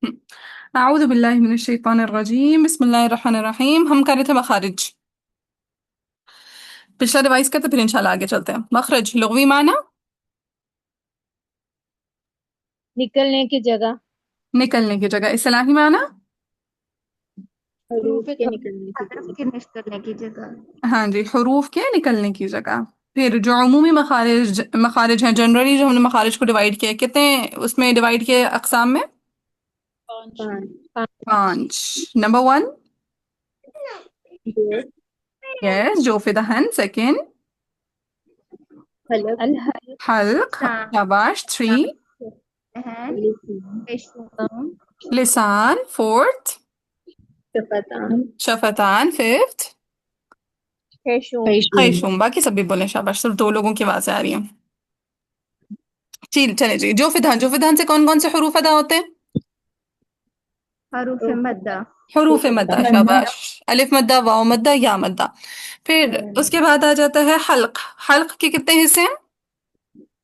अऊज़ु बिल्लाहि मिनश शैतानिर रजीम बिस्मिल्लाहिर रहमानिर रहीम। हम कर रहे थे मखारिज। पिछला रिवाइज करते फिर इंशाल्लाह आगे चलते हैं। मखरज लुग़वी माना निकलने की जगह। निकलने की जगह, इस्तिलाही माना हरूफ के निकलने की हरफ जगह। के निकलने की जगह। हाँ जी, हुरूफ के निकलने की जगह। फिर जो अमूमी मखारिज मखारिज हैं, जनरली जो हमने मखारिज को डिवाइड किया, कितने उसमें डिवाइड किए अकसाम में? पाँच। पांच। नंबर वन, दो। यस जोफे दहन। सेकंड, हलक। हल्क। लिसान, शाबाश। थ्री, सहन, लिसान। पेशवा, लिसान। फोर्थ, शफतान। शफतान। फिफ्थ, खैशूम। खैशुम। बाकी सब भी बोले शाबाश, सिर्फ दो लोगों की आवाजें आ रही हैं। चल चले जी, जो फिधान से कौन कौन से हरूफ अदा होते हैं? हरूफ मद्दा, हरूफ मद्दा, शाबाश। अलिफ मद्दा, वाव मद्दा, या मद्दा। फिर उसके बाद आ जाता है हल्क। हल्क के कितने हिस्से हैं?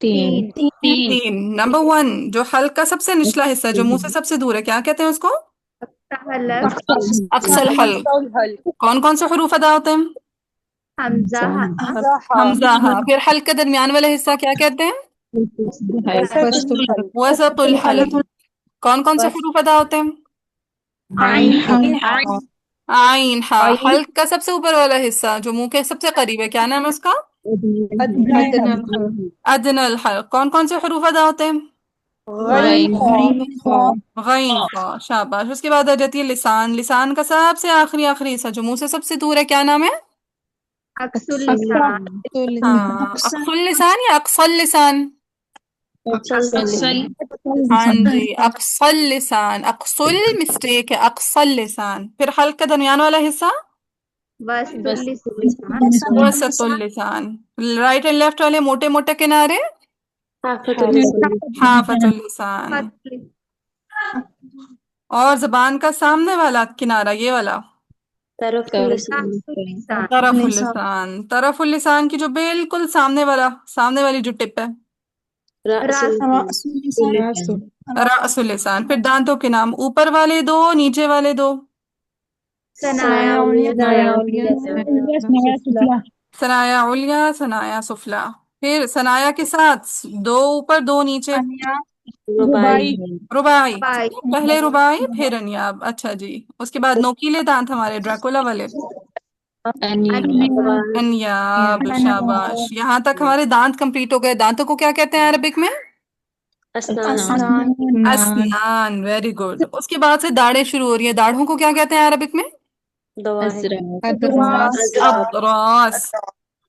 तीन। तीन, तीन। नंबर वन, जो हल्क का सबसे निचला हिस्सा है, जो मुंह से सबसे दूर है, क्या कहते हैं उसको? हलक, अक्सल हल्क। कौन कौन से हरूफ अदा होते हैं? हमजा, हमजा, हाँ। फिर हल्क का दरमियान वाला हिस्सा क्या कहते हैं? वसतुल हल्क। कौन कौन से हरूफ अदा होते हैं? आइन, आइन, हाँ। हल्क का सबसे ऊपर वाला हिस्सा जो मुंह के सबसे करीब है, क्या नाम है उसका? अदनल हल्क। कौन कौन से हरूफ अदा होते हैं? गैन का, शाबाश। उसके बाद आ जाती है लिसान। लिसान का सबसे आखिरी आखिरी हिस्सा जो मुंह से सबसे दूर है, क्या नाम है? अक्सुल लिसान, हाँ, अक्सुल लिसान या अक्सल लिसान? हाँ जी, अक्सल लिसान। अक्सुल मिस्टेक है, अक्सल लिसान। फिर हल्क का दरमियान वाला हिस्सा वस्तुल लिसान, वसतुल लिसान। राइट एंड लेफ्ट वाले मोटे मोटे किनारे हाफतुल लिसान। फतुल और जबान का सामने वाला किनारा, ये वाला रासुल लिसान, तरफुल लिसान। तरफुल लिसान की जो बिल्कुल सामने वाली जो टिप है, रअसुल लिसान। फिर दांतों के नाम, ऊपर वाले दो, नीचे वाले दो। सनाया, सनाया उलिया, सनाया सुफला। फिर सनाया के साथ दो ऊपर दो नीचे, रुबाई। बाई, पहले रुबाई फिर अनियाब। अच्छा जी। उसके बाद नोकीले दांत हमारे ड्रैकुला वाले, अनिया, अनियाब। शाबाश, यहाँ तक हमारे दांत कंप्लीट हो गए। दांतों को क्या कहते हैं अरबिक में? असनान। Very good. उसके बाद से दाढ़ें शुरू हो रही है, दाढ़ों को क्या कहते हैं अरबिक में? अतरास।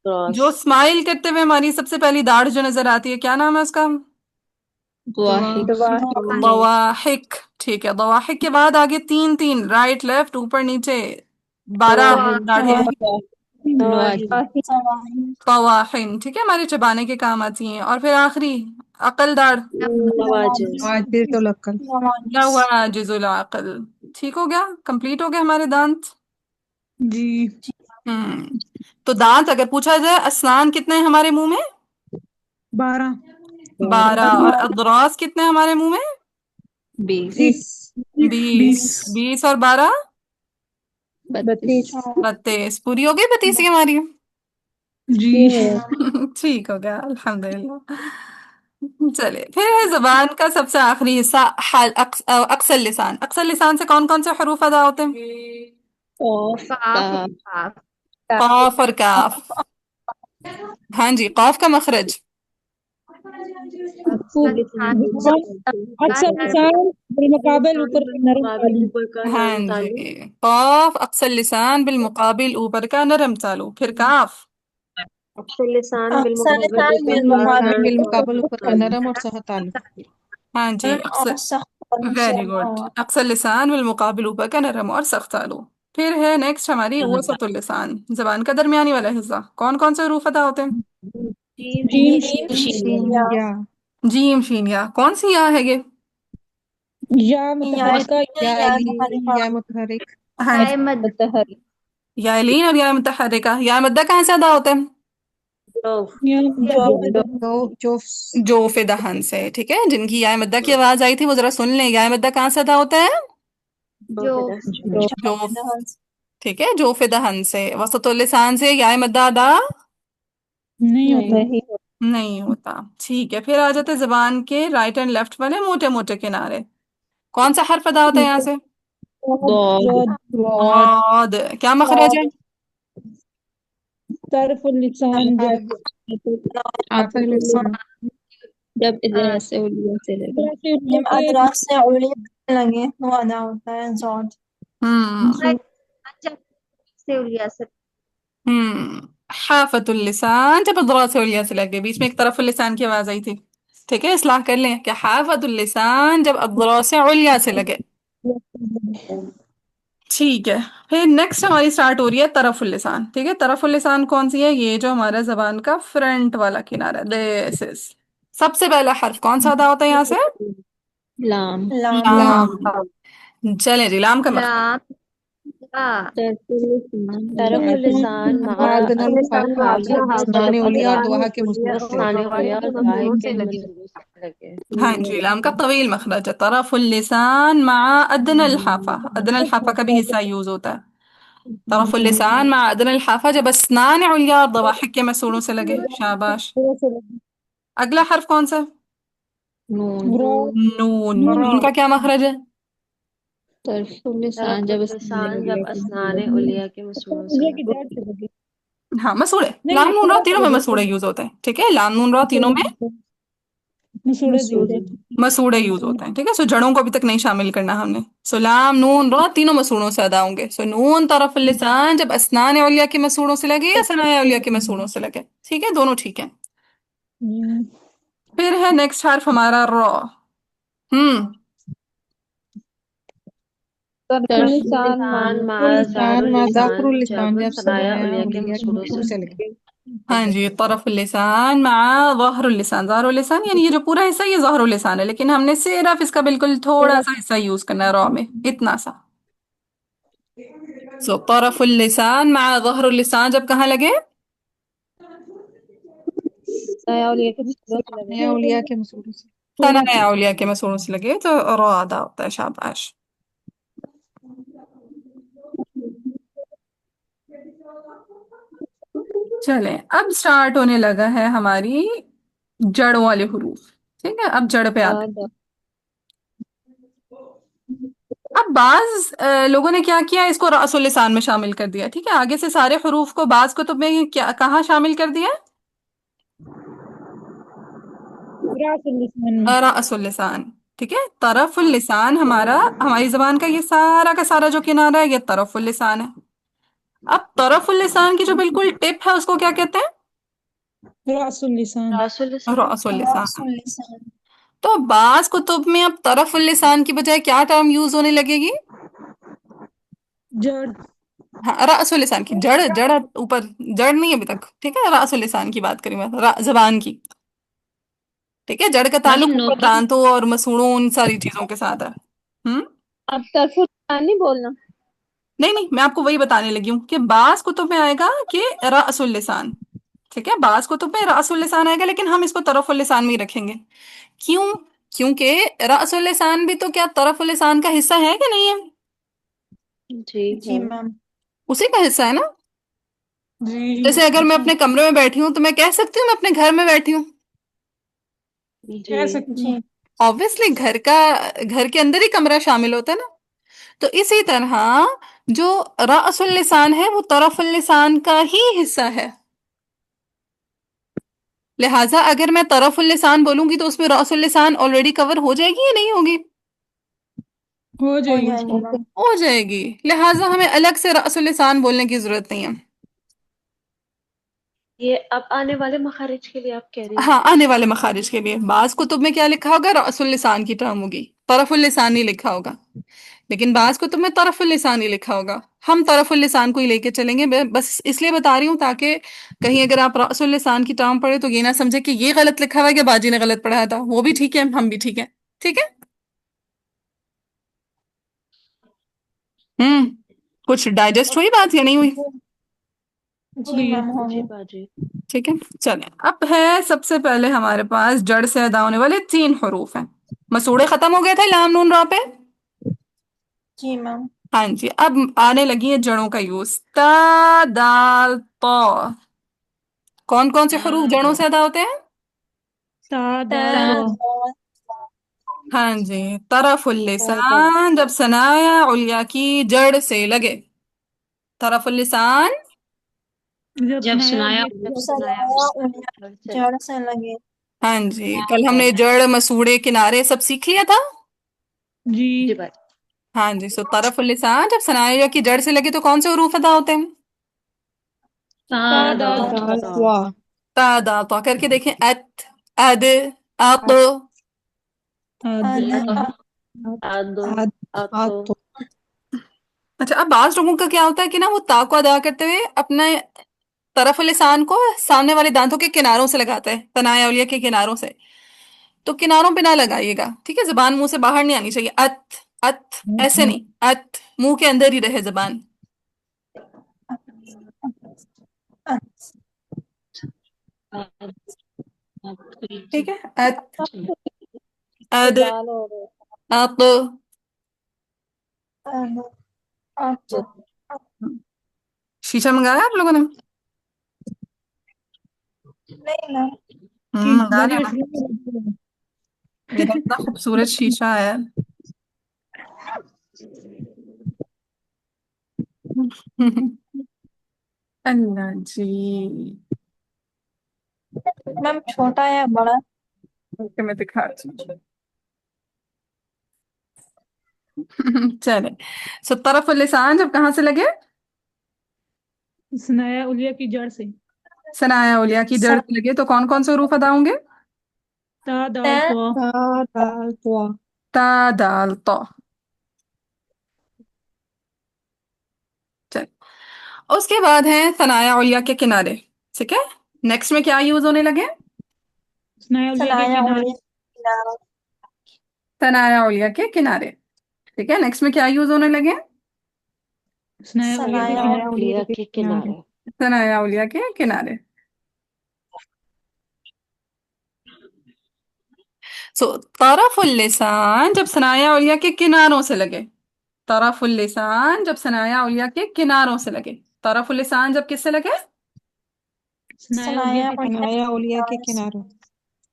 जो स्माइल करते हुए हमारी सबसे पहली दाढ़ जो नजर आती है, क्या नाम है उसका? दवाहिक। ठीक है, दवाहिक के बाद आगे तीन तीन, राइट लेफ्ट ऊपर नीचे, 12 दाढ़ें। कवाहिन। ठीक है, हमारे चबाने के काम आती हैं। और फिर आखिरी अकल दाढ़, नवाजिजुल अकल। ठीक हो गया, कंप्लीट हो गए हमारे दांत। हम्म। तो दांत अगर पूछा जाए, असनान कितने हैं हमारे मुंह में? 12। और अदरास कितने हैं हमारे मुंह में? 20। 20 और 12, 32। पूरी हो गई 32 हमारी। ठीक हो गया, अल्हम्दुलिल्लाह। चलिए, फिर है जबान का सबसे आखिरी हिस्सा, अक्सर लिसान। अक्सर लिसान से कौन कौन से हरूफ अदा होते हैं? काफ, काफ, कॉफ और काफ। हाँ जी, कॉफ का मखरज। लिसान, हाँ जी, कॉफ अक्सर लिसान बिलमुकाबिल ऊपर का नरम तालु। फिर काफ, हाँ जी, अक्सर। Very good. अक्सर लिसान बिलमुकाबिल ऊपर का नरम और सख्त तालु। फिर है नेक्स्ट हमारी वसतुल लिसान, जबान का दरमियानी वाला हिस्सा। कौन कौन से हरूफ अदा होते हैं? जीम, जीम शीन या। कौन सी या है ये? हाँ जी, हाय मद, या लीन और या मुतहर्रिका। या मद्दा कहाँ से अदा होते हैं? जोफ जोफ जो फिदहन से, ठीक है, जिनकी या मद्दा की आवाज आई थी वो जरा सुन लें। या मद्दा कहाँ से अदा होता है? जोफ जो, ठीक है, जो फिदहन से। वसतुल लिसान से या मद्दा अदा नहीं होता। नहीं नहीं होता। ठीक है, फिर आ जाते जबान के राइट एंड लेफ्ट वाले मोटे मोटे किनारे। कौन सा हर्फ अदा होता है यहाँ से? बहुत बहुत गॉड। क्या मखरज है? तरफुल लिसान जब आखिर लिसान जब इधर से उलिया से लगे अदरास से उलिया लगे वो अदा होता है जॉड। हम्म जब से उलिया से हाफतुल लिसान जब अदरास उलिया से लगे। बीच में एक तरफुल लिसान की आवाज आई थी, ठीक है, इस्लाह कर लें कि हाफतुल लिसान जब अदरास उलिया से लगे। ठीक है, फिर नेक्स्ट हमारी स्टार्ट हो रही है तरफुल लिसान। ठीक है, तरफुल लिसान कौन सी है? ये जो हमारा जबान का फ्रंट वाला किनारा, दिस इज। सबसे पहला हर्फ कौन सा अदा होता है यहाँ से? लाम लाम लाम लाम। चलें जी, लाम का मखरज। लाम ला तरफुल लिसान मादनल हफा जब असनाने उलिया और दुआ के मसूल से लगे। मसूलों से लगी हाँ जी, लाम का तवील मखरज है। तरफुल लिसान मा अदनल हाफा। अदनल हाफा का भी हिस्सा यूज होता है। तरफुल लिसान मा अदनल हाफा जब अस्नान उलिया और दवाहिक के मसूलों से लगे। शाबाश। अगला हर्फ कौन सा है? नून नून। नून का क्या मखरज है? तरफुल लिसान जब असनाने उलिया के मसूलों से लगे हाँ, मसूड़े। लाम नून रा तीनों में मसूड़े यूज होते हैं। ठीक है, लाम नून रा तीनों में मसूड़े यूज होते हैं। ठीक है, सो जड़ों को अभी तक नहीं शामिल करना हमने। सो लाम नून रा तीनों मसूड़ों से अदा होंगे। सो नून तरफ लिसान जब अस्नान औलिया के मसूड़ों से लगे या सनाया औलिया के मसूड़ों से लगे। ठीक है, दोनों ठीक है। फिर है नेक्स्ट हर्फ हमारा रॉ। हम्म तरफुल लिसान लिसान मा जाफरुल लिसान जब सनाया उलिया के मसूल से लगे। हाँ जी, तरफ लिसान मा ज़हरुल लिसान। ज़हरुल लिसान यानी ये जो पूरा हिस्सा ये ज़हरुल लिसान है, लेकिन हमने सिर्फ इसका बिल्कुल थोड़ा सा हिस्सा यूज करना है रॉ में, इतना सा। सो तरफुल लिसान मा ज़हरुल लिसान जब कहाँ लगे? सनाया उलिया के मसूल से। सनाया औलिया के मसूड़ों से लगे तो रॉ अदा होता है। शाबाश। चलें, अब स्टार्ट होने लगा है हमारी जड़ वाले हुरूफ। ठीक है, अब जड़ पे आते हैं। अब बाज लोगों ने क्या किया, इसको रअसुल लिसान में शामिल कर दिया। ठीक है, आगे से सारे हुरूफ को बाज कुतुब में क्या कहाँ शामिल कर दिया? रअसुल लिसान। ठीक है, तरफुल लिसान हमारा, हमारी जबान का ये सारा का सारा जो किनारा है ये तरफुल लिसान है। अब तरफुल लिसान की जो बिल्कुल टिप है उसको क्या कहते हैं? रअसुल लिसान। तो बाज कुतुब में अब तरफुल लिसान की बजाय क्या टर्म यूज होने लगेगी? जड़ हाँ, रअसुल लिसान की। जड़, जड़ ऊपर, जड़ नहीं अभी तक। ठीक है, रअसुल लिसान की बात करी मैं, जबान की। ठीक है, जड़ का ताल्लुक ऊपर दांतों और मसूड़ों उन सारी चीजों के साथ है। हम्म अब तरफुल लिसान नहीं बोलना। नहीं नहीं, मैं आपको वही बताने लगी हूँ कि बाज कुतुब में आएगा कि रअसुल लिसान। ठीक है, बाज कुतुब में रअसुल लिसान आएगा, लेकिन हम इसको तरफुल लिसान में ही रखेंगे। क्यों? क्योंकि रअसुल लिसान भी तो क्या तरफुल लिसान का हिस्सा है कि नहीं है? जी मैम उसी का हिस्सा है ना। जी जैसे अगर मैं अपने कमरे में बैठी हूँ तो मैं कह सकती हूँ मैं अपने घर में बैठी हूँ। कह सकती हैं। ऑब्वियसली घर के अंदर ही कमरा शामिल होता है ना। तो इसी तरह जो रअसुल लिसान है वो तरफुल लिसान का ही हिस्सा है। लिहाजा अगर मैं तरफुल लिसान बोलूंगी तो उसमें रअसुल लिसान ऑलरेडी कवर हो जाएगी या नहीं होगी? हो जाएगी। हो जाएगी। लिहाजा हमें अलग से रअसुल लिसान बोलने की जरूरत नहीं है। ये अब आने वाले मखारिज के लिए आप कह रही हैं? हाँ, आने वाले मखारिज के लिए बाज कुतुब में क्या लिखा होगा? रअसुल लिसान की टर्म होगी, तरफुल लिसान नहीं लिखा होगा। लेकिन बाज कुतुब में तरफुल लिसान ही लिखा होगा। हम तरफुल लिसान को ही लेके चलेंगे। बस इसलिए बता रही हूँ ताकि कहीं अगर आप रअसुल लिसान की टर्म पढ़े तो ये ना समझे कि ये गलत लिखा हुआ है कि बाजी ने गलत पढ़ाया था। वो भी ठीक है, हम भी ठीक है। ठीक है। हम्म कुछ डाइजेस्ट हुई बात या नहीं हुई? जी मैम हो जी गया। बाजी। ठीक है, चलें। अब है सबसे पहले हमारे पास जड़ से अदा होने वाले 3 हरूफ हैं। मसूड़े खत्म हो गए थे लाम नून रा पे। जी मैम। हाँ जी, अब आने लगी है जड़ों का यूज। ता दाल तो। कौन कौन से हरूफ जड़ों से अदा होते हैं? ता ता दाल तो दाल हाँ जी। तरफुल ता दाल लिसान जब सनाया उलिया की जड़ से लगे। तरफुल लिसान जब सुनाया उलिया की जब जड़ से लगे। सनाया उन्हें जड़ से लगे। हाँ जी, कल हमने जड़ मसूड़े किनारे सब सीख लिया था। जी जी बाजी। हाँ जी, सो तरफुल लिसान जब सनाया की जड़ से लगे तो कौन से हरूफ अदा होते हैं? ता दाल दाल तो ता दा तो करके देखें। अत, अद, अक। आद अद आदो आद आद आतो। तो अच्छा, अब बाज लोगों का क्या होता है कि ना वो ता को अदा करते हुए अपने तरफ लिसान को सामने वाले दांतों के किनारों से लगाते हैं, तनाया उलिया के किनारों से। तो किनारों पे ना लगाइएगा, ठीक है? जबान मुंह से बाहर नहीं आनी चाहिए। अत, अत ऐसे नहीं, अत मुंह के अंदर ही रहे जबान। ठीक है, अत, अद, दाल हो गए। अत। अद अद शीशा मंगाया आप लोगों ने? नहीं मैम। मंगा बाजी लेना। बस मेरा इतना खूबसूरत शीशा है। अल्लाह जी। मैम छोटा या बड़ा? ओके, मैं दिखाती हूँ। चले। सो तरफ लिसान जब कहाँ से लगे? सुनाया उलिया की जड़ से। सनाया उलिया की जड़ से लगे तो कौन कौन से हरूफ अदा होंगे? ता दाल ता तो ता दाल तो ता दाल तो। चल, उसके बाद है सनाया उलिया के किनारे। ठीक है, नेक्स्ट में क्या यूज होने लगे? सुनाया उलिया के सनाया किनारे। उन्हें किनारा। सनाया उलिया के किनारे। ठीक है, नेक्स्ट में क्या यूज होने लगे? सुनाया उलिया के सनाया किनारे। उलिया के किनारे। सनाया उलिया के किनारे। सो तरफुल लिसान जब सनाया उलिया के किनारों से लगे। तरफुल लिसान जब सनाया उलिया के किनारों से लगे। तरफुल लिसान जब किससे लगे? सुनाया उलिया सनाया के उन्हें किनारे। किनारे।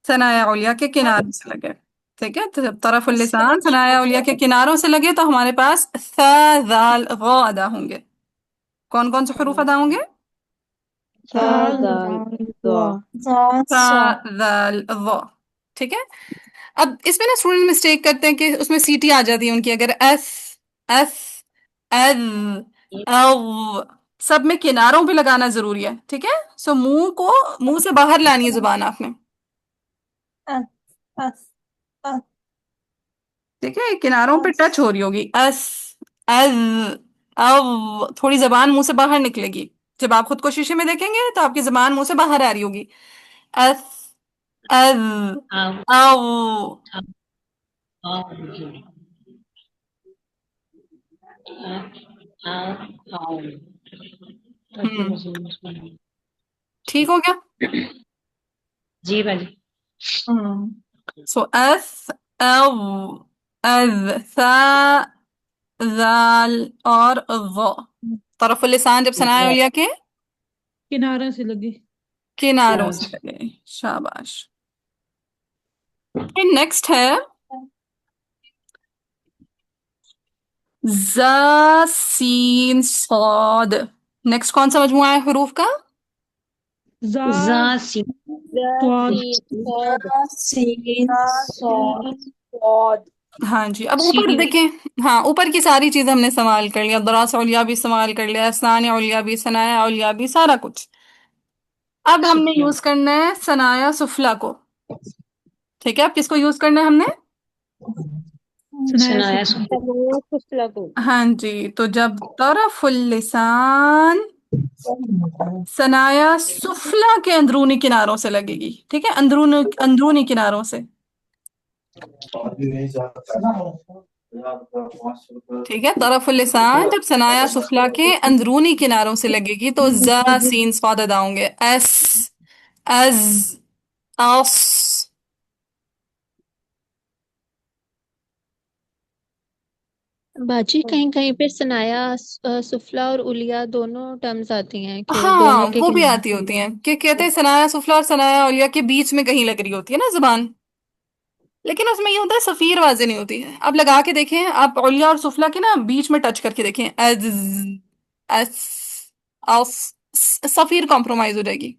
सनाया उलिया के किनारों से लगे। ठीक है, तो जब तरफुल लिसान सनाया उलिया के किनारों से लगे तो हमारे पास सा दाल गौ अदा होंगे। कौन कौन से हरूफ अदा होंगे? सा ता दाल दाल दो। तो सा सौ। दाल गौ। ठीक है, अब इसमें ना स्टूडेंट मिस्टेक करते हैं कि उसमें सीटी आ जाती है उनकी। अगर एस, एस, एल, एव, सब में किनारों पे लगाना जरूरी है। ठीक है, सो मुंह को मुंह से बाहर लानी है जुबान आपने। अस अस अस ठीक है, किनारों पे अस टच हो रही होगी। एस, एल, एव, थोड़ी जबान मुंह से बाहर निकलेगी। जब आप खुद को शीशे में देखेंगे तो आपकी जबान मुंह से बाहर आ रही होगी। एस, एल, एव। हम्म, ठीक हो गया। जी बाजी। सो एस, एव, एज, सा, जाल और ज़। तरफ लिसान जब सनाया उलिया के किनारे से लगे। किनारों से लगे। शाबाश। नेक्स्ट है ज़ सीन सॉद। नेक्स्ट कौन सा मजमुआ है हरूफ का? जा जा सी स्वाद सीन सौद सौद। हाँ जी, अब ऊपर सी। देखें। हाँ, ऊपर की सारी चीजें हमने इस्तेमाल कर लिया। दरास उलिया भी इस्तेमाल कर लिया, असनान उलिया भी, सनाया उलिया भी, सारा कुछ। अब हमने शुक्ला। यूज करना है सनाया सुफला को। ठीक है, अब किसको यूज करना है हमने? सुनाया सुनाया सुफला। हाँ जी, तो जब तरफुल लिसान सनाया सुफला के अंदरूनी किनारों से लगेगी। ठीक है, अंदरूनी अंदरूनी किनारों से। ठीक है, तरफुल लिसान जब सनाया सुफला के अंदरूनी किनारों से लगेगी तो जा सीन स्वाद अदा होंगे। एस, अज, अस। बाजी कहीं कहीं पे सनाया सुफला और उलिया दोनों टर्म्स आती हैं कि हाँ दोनों के वो भी किनारे। आती होती हैं कि कहते हैं सनाया सुफला और सनाया उलिया के बीच में कहीं लग रही होती है ना जुबान। लेकिन उसमें ये होता है सफीर वाजे नहीं होती है। आप लगा के देखें, आप उलिया और सुफला के ना बीच में टच करके देखें, एज, एस, अस, सफीर कॉम्प्रोमाइज हो जाएगी।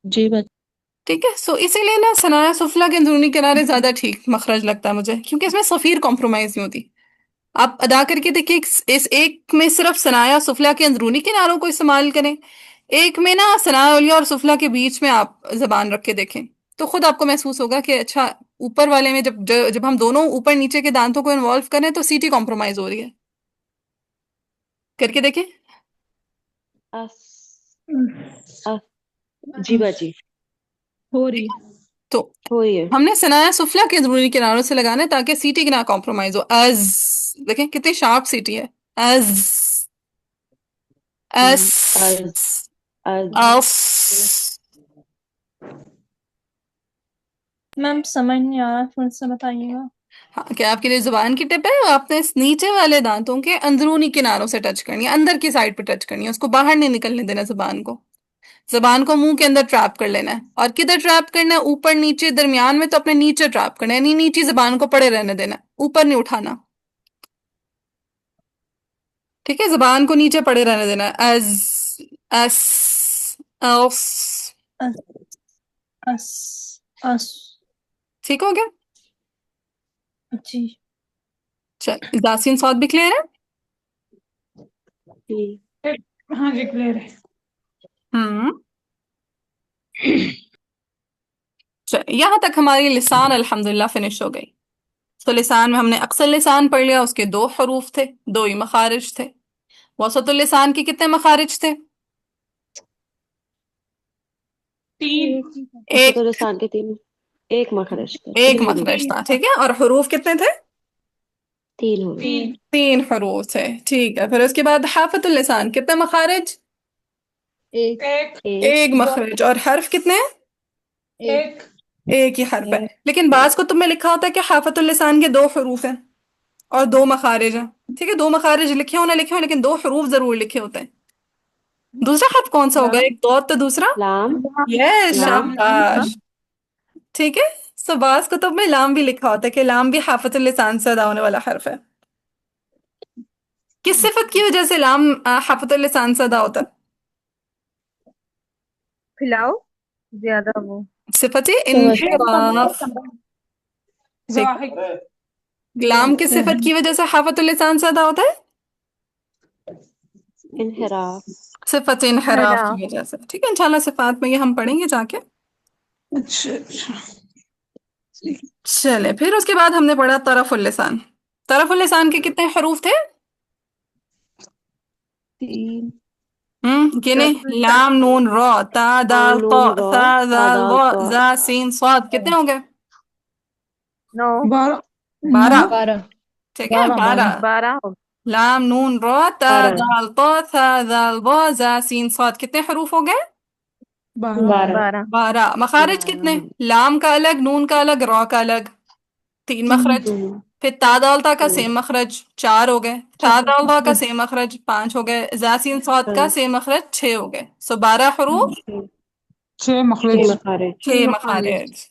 जी बात। ठीक है, सो इसीलिए ना सनाया सुफला के अंदरूनी किनारे ज्यादा ठीक मखरज लगता है मुझे, क्योंकि इसमें सफीर कॉम्प्रोमाइज नहीं होती। आप अदा करके देखिए, इस एक में सिर्फ सनाया सुफला के अंदरूनी किनारों को इस्तेमाल करें, एक में ना सनाया उलिया और सुफला के बीच में आप जबान रख के देखें, तो खुद आपको महसूस होगा कि अच्छा, ऊपर वाले में जब हम दोनों ऊपर नीचे के दांतों को इन्वॉल्व करें तो सीटी कॉम्प्रोमाइज हो रही है। करके देखें। अस, अस, जी बाजी। हो रही है। तो हो रही है। हमने सनाया सुफला के अंदरूनी किनारों से लगाना है ताकि सीटी की ना कॉम्प्रोमाइज हो। अज, देखें कितनी शार्प सीटी है। अज, अज, एस, अज, अस। मैम समझ नहीं आ रहा, फिर से बताइएगा। हाँ, क्या आपके लिए जुबान की टिप है? आपने इस नीचे वाले दांतों के अंदरूनी किनारों से टच करनी है, अंदर की साइड पे टच करनी है, उसको बाहर नहीं निकलने देना जुबान को मुंह के अंदर ट्रैप कर लेना है। और किधर ट्रैप करना है? ऊपर नीचे दरमियान में, तो अपने नीचे ट्रैप करना है, यानी नीचे जुबान को पड़े रहने देना है, ऊपर नहीं उठाना। ठीक है, जुबान को नीचे पड़े रहने देना है। एस, एस, एस। अस, अस, अस। ठीक हो गया? जी। चल, जासीन सौद भी क्लियर है? जी। हाँ जी क्लियर है। हम्म। चल, यहाँ तक हमारी लिसान अल्हम्दुलिल्लाह फिनिश हो गई। तो लिसान में हमने अक्सर लिसान पढ़ लिया, उसके दो हरूफ थे, दो ही मखारिज थे। वसतुल लिसान के कितने मखारिज थे? तीन। एक, तो लिसान के तीन, एक मखरज का एक तीन हरूफ। मखरज था। ठीक है, और हरूफ कितने थे? तीन हरूफ। तीन। तीन हरूफ थे। ठीक है, फिर उसके बाद हाफतुल लिसान कितने मखारिज? एक। एक। एक, एक मखरज। और हर्फ कितने? एक। एक ही हर्फ है। एक, लेकिन बाज को तुमने लिखा होता है कि हाफतुल लिसान के दो हरूफ हैं और दो मखारिज हैं। ठीक है, दो मखारिज लिखे हो ना लिखे हो, लेकिन दो हरूफ जरूर लिखे होते हैं। दूसरा हर्फ कौन सा होगा? लाम। एक दौत तो दूसरा। लाम, यस, लाम। शाबाश। ठीक है, सो बाज कुतुब में लाम भी लिखा होता है कि लाम भी हाफतुल लिसान से अदा होने वाला हर्फ है। किस सिफत की वजह से लाम हाफतुल लिसान से अदा होता है? खिलाओ ज्यादा वो। सिफत तवज्जो। इन्हिराफ। ठीक, जाहिद। लाम किस सिफत की वजह से हाफतुल लिसान से अदा होता है? इनहिराफ। सिफत इन्हिराफ की वजह से। ठीक है, इंशाल्लाह सिफात में ये हम पढ़ेंगे जाके। अच्छा अच्छा। चले, फिर उसके बाद हमने पढ़ा तरफुल लिसान। तरफुल लिसान के कितने हरूफ थे? तीन। गिने। लाम, नून, रा, ता, लाम, दाल, तो, नून, रा, सा, ता, दाल, दाल, वा, ता। जा, सीन, स्वाद, कितने हो गए? 9। 12। 12। 9। ठीक है, 12 12। 12। 12 हो लाम, नून, रा, ता, 12, दाल, तो, सा, दाल, वा, जा, सीन, स्वाद, कितने हरूफ हो गए? 12। 12, 12। 12। मखारिज 12 कितने? हरूफ। लाम का अलग, नून का अलग, रा का अलग, तीन तीन। मखरज। हम्म, फिर तादालता का हम्म, सेम मखरज, चार हो गए। तादालता का सेम मखरज, पांच हो गए। जासीन स्वाद का हम्म, सेम मखरज, छह हो गए। सो 12 हरूफ, 6 छह मखरज। मखारिज। छह मखारिज।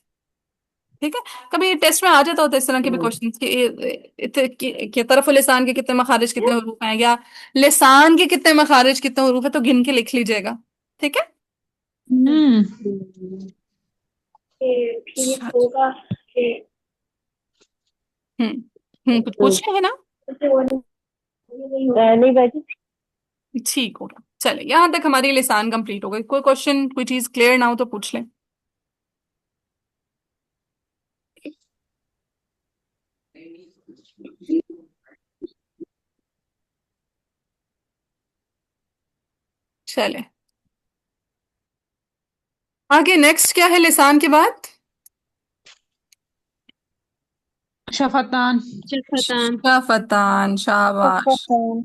ठीक है, कभी टेस्ट में आ जाता होता है इस तरह के भी हम्म, क्वेश्चन कि तरफ लिसान के कितने मखारिज कितने हरूफ हैं, या लिसान के कितने मखारिज कितने हरूफ है, तो गिन के लिख लीजिएगा। ठीक है। हम्म। हम्म। ठीक होगा। हम्म। कुछ हम्म। पूछना है ना? नहीं बाजी। ठीक होगा, चले, यहाँ तक हमारी लिसान कंप्लीट हो गई। कोई क्वेश्चन, कोई चीज क्लियर ना हो तो पूछ लें। चले, आगे नेक्स्ट क्या है लिसान के बाद? शफतान। शफतान। शफतान, शाबाश। शफतान।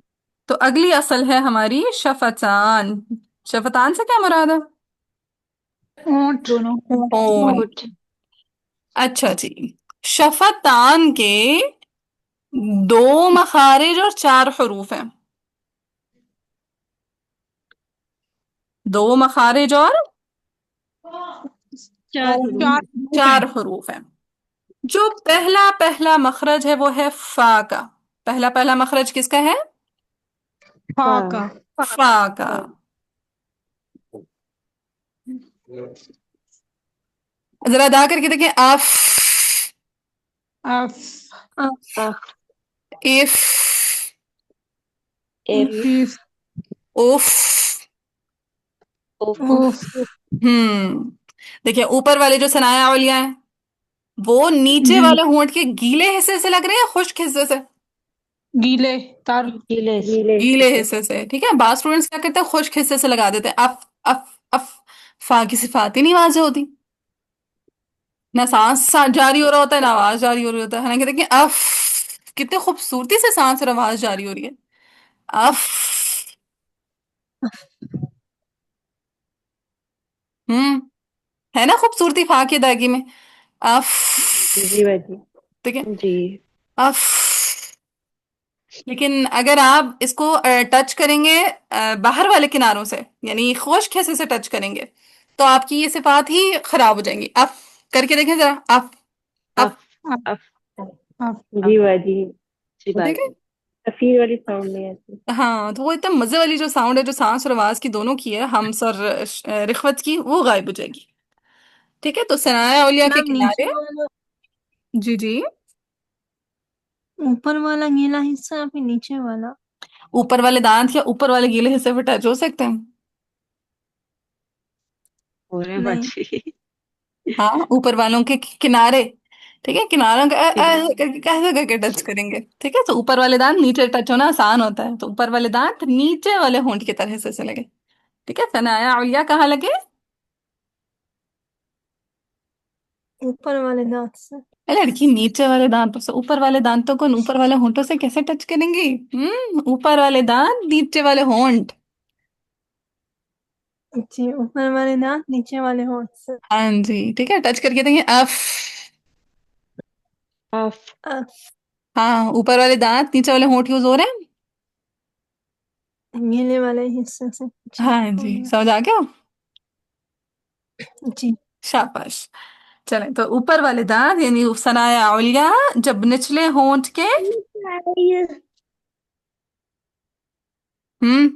तो अगली असल है हमारी शफतान। शफतान से क्या मुराद है? ऊंट। दोनों। होंठ। होठ। अच्छा जी। शफतान के दो मखारिज और चार हरूफ हैं। दो मखारिज और चार हरूफ। चार हरूफ चार हैं। हरूफ हैं। जो पहला पहला मखरज है वो है फा का। पहला पहला मखरज किसका है? फा फा। का। फा का। जरा अदा करके देखें। अफ, अफ। अफ। अफ। If, if. इफ। उफ। उफ। उफ। देखिए ऊपर वाले जो सनाया औलिया है वो नीचे जी। वाले होंठ के गीले हिस्से से लग रहे हैं या खुश्क हिस्से से? गीले। तार। गीले से। गीले हिस्से से। ठीक है, बात स्टूडेंट्स क्या करते हैं, खुश्क हिस्से से लगा देते हैं। अफ अफ अफ। फा की सिफात ही नहीं वाज़ेह होती। ना जारी हो रहा होता है ना आवाज जारी हो रही होता है। हालांकि देखिए अफ कितने खूबसूरती से सांस और आवाज जारी हो रही है। अफ। हम्म। है ना खूबसूरती फा की अदायगी में। अफ। जी बाजी। ठीक है। जी। अफ। लेकिन अगर आप इसको टच करेंगे बाहर वाले किनारों से, यानी खुश्क हिस्से से टच करेंगे, तो आपकी ये सिफात ही खराब हो जाएंगी। अफ करके देखें जरा। अफ अफ। अफ। अफ। अफ। जी बाजी। जी ठीक है। बाजी। तफीर वाली साउंड नहीं आती। हाँ, तो वो इतना मजे वाली जो साउंड है जो सांस और आवाज की दोनों की है, हमस और रिख्वत की, वो गायब हो जाएगी। ठीक है, तो सनाया औलिया के मैम नीचे किनारे। वाला, जी जी। ऊपर वाला गीला हिस्सा या फिर नीचे वाला? ऊपर वाले दांत या ऊपर वाले गीले हिस्से पे टच हो सकते हैं। हो रहे नहीं। बाजी। हाँ, ऊपर वालों के किनारे। ठीक है, किनारों का ठीक है। ऐसे करके कैसे करके टच करेंगे। ठीक है, तो ऊपर वाले दांत नीचे टच होना आसान होता है, तो ऊपर वाले दांत नीचे वाले होंठ की तरह से लगे। ठीक है, सनाया औलिया कहाँ लगे? ऊपर वाले दांत से। लड़की नीचे वाले दांतों से ऊपर वाले दांतों को ऊपर वाले होंठों से कैसे टच करेंगी? ऊपर वाले दांत नीचे वाले होंठ। जी, ऊपर वाले दांत नीचे वाले होंठ से। हाँ जी, ठीक है, टच करके देंगे। अफ। अफ। अफ। हाँ, ऊपर वाले दांत नीचे वाले होंठ यूज हो रहे हैं। गीले वाले हिस्से से। जी हाँ हो जी, गया। समझ आ गया। जी। शाबाश। चलें, तो ऊपर वाले दांत यानी सनाया औलिया जब निचले होंठ के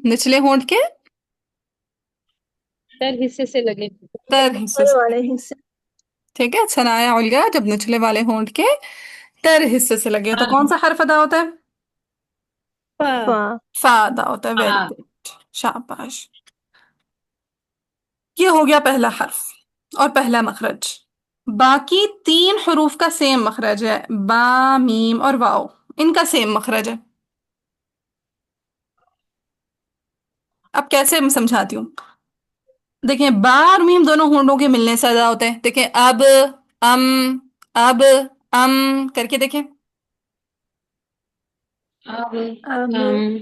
निचले होंठ के तर हिस्से से लगे। तर हिस्से ऊपर से। वाले हिस्से। ठीक है, सनाया औलिया जब निचले वाले होंठ के तर हिस्से से लगे तो कौन सा हर्फ अदा होता है? फा। फा। फा अदा होता है। Very good. शाबाश। ये हो गया पहला हर्फ और पहला मखरज। बाकी तीन हरूफ का सेम मखरज है। बा, मीम और वाओ, इनका सेम मखरज है। अब कैसे मैं समझाती हूँ। देखिए बा और मीम दोनों होंठों के मिलने से अदा होते हैं। देखिए अम अब करके देखें। अब। अब। हम।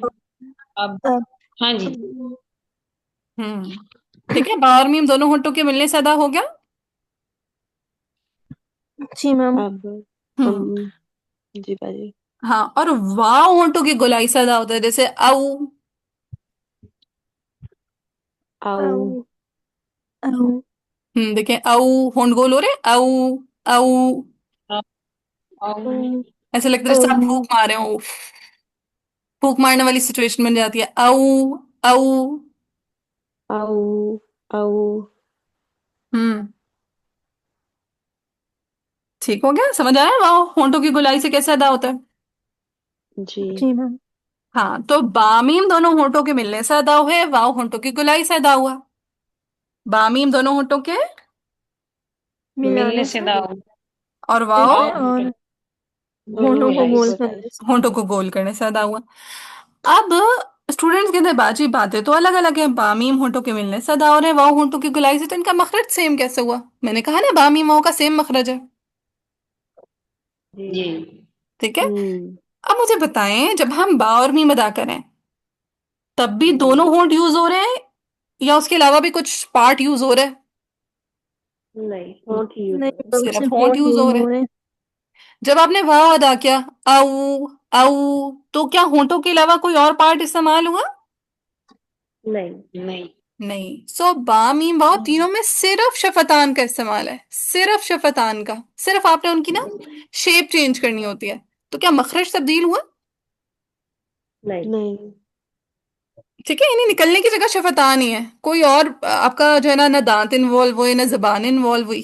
अब। अब। हाँ जी। हम्म। ठीक है, बा और मीम दोनों होंठों के मिलने से अदा हो गया। जी मैम। अब। हम्म। अम। जी बाजी। हाँ, और वाव होंठों की गोलाई से अदा होता है, जैसे औ। आओ। औ। औ। देखिए औ, होंठ गोल हो रहे हैं। औ औ। अब। औ। ऐसे लगता है औ। जैसे आप फूक मार रहे हो। फूक मारने वाली सिचुएशन बन जाती है। औ औ। आओ। आओ। हम्म। ठीक हो गया, समझ आया वाह होंठों की गोलाई से कैसे अदा होता है। जी। जी मैम। हाँ, तो बामीम दोनों होंठों के मिलने से अदा हुए, वाव होंठों की गोलाई से अदा हुआ। बामीम दोनों होंठों के मिलाने मिलने से से। दाओ। और वाव ठीक है, आओ। और दोनों होठों को होठों की गोल गोलाई। करने से। होंठों को गोल करने से अदा हुआ। अब स्टूडेंट्स के अंदर बाजी बातें तो अलग अलग है। बामीम होंठों के मिलने से अदा हो रहे हैं, वाव होंठों की गोलाई से, तो इनका मखरज सेम कैसे हुआ? मैंने कहा ना बामीम वाव का सेम मखरज है। जी। जी। ठीक है। हम्म अब मुझे बताएं, जब हम बा और मीम अदा करें तब भी दोनों हम्म, होंठ यूज हो रहे हैं या उसके अलावा भी कुछ पार्ट यूज हो रहा है? नहीं, होंठ ही यूज हो नहीं, रहे तो सिर्फ सिर्फ होंठ होंठ यूज यूज हो रहे हो हैं। रहे हैं। जब आपने वाव अदा किया, आऊ आऊ, तो क्या होंठों के अलावा कोई और पार्ट इस्तेमाल हुआ? हैं। नहीं नहीं। नहीं। सो बा मीम वाव तीनों में सिर्फ शफतान का इस्तेमाल है, सिर्फ शफतान का। सिर्फ आपने उनकी ना शेप चेंज करनी होती है। तो क्या मखरज तब्दील हुआ? नहीं नहीं। ठीक है, इन्हें निकलने की जगह शफतान ही है, कोई और आपका जो है ना दांत इन्वॉल्व हुए ना जबान इन्वॉल्व हुई।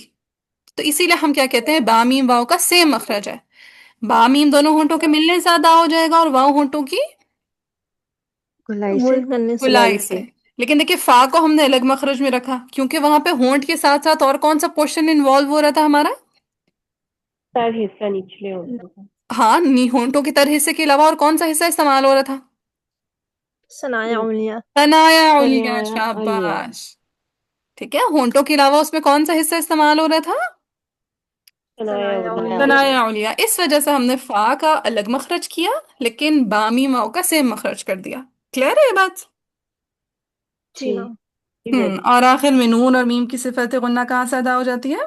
तो इसीलिए हम क्या कहते हैं, बा मीम वाव का सेम मखरज है। बा मीम दोनों होंठों के मिलने से अदा हो जाएगा और वाव होंठों की गोलाई से। होल्ड करने से। गुलाई से। लेकिन देखिए फा को हमने अलग मखरज में रखा क्योंकि वहां पे होंठ के साथ साथ और कौन सा पोर्शन इन्वॉल्व हो रहा था हमारा? सर हिस्सा निचले होते हैं। हाँ, नी होंठों के तर हिस्से के अलावा और कौन सा हिस्सा इस्तेमाल हो रहा था? सनाया उंगलियां। तनाया उंगलियां, तनाया अलिया। शाबाश। ठीक है, होंठों के अलावा उसमें कौन सा हिस्सा इस्तेमाल हो रहा था? तनाया सनाया उलिया। उंगलियां। तनाया उंगलियां। इस वजह से हमने फा का अलग मखरज किया लेकिन बामी माओ का सेम मखरज कर दिया। क्लियर है ये बात? जी जी हाँ। जी बहुत। और आखिर में नून और मीम की सिफत गुन्ना कहाँ से अदा हो जाती है?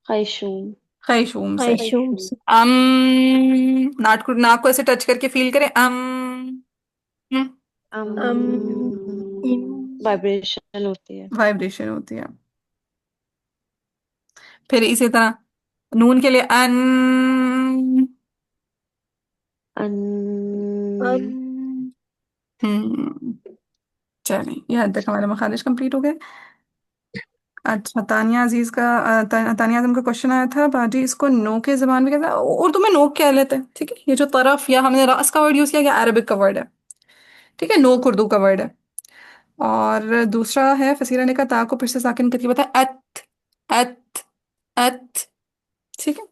खैशूम। खैशूम से। खैशूम खैशूम। से। अम, नाक को ऐसे टच करके फील करें, हम्म, अम। अम। इम। वाइब्रेशन होती है। वाइब्रेशन होती है। फिर इसी तरह नून के लिए अन। अन। हम्म। चलें, यहाँ तक हमारे मखारिज कंप्लीट हो गए। अच्छा, तानिया अजीज का तानिया आजम का क्वेश्चन आया था, बाजी इसको नो के जबान में कहते हैं, उर्दू में नोक कह लेते हैं। ठीक है, ये जो तरफ या हमने रास का वर्ड यूज किया, ये अरबिक का वर्ड है। ठीक है, नोक उर्दू का वर्ड है। और दूसरा है फसीला ने कहा ता को फिर से साकिन करके बताया, अत अत अत। ठीक है,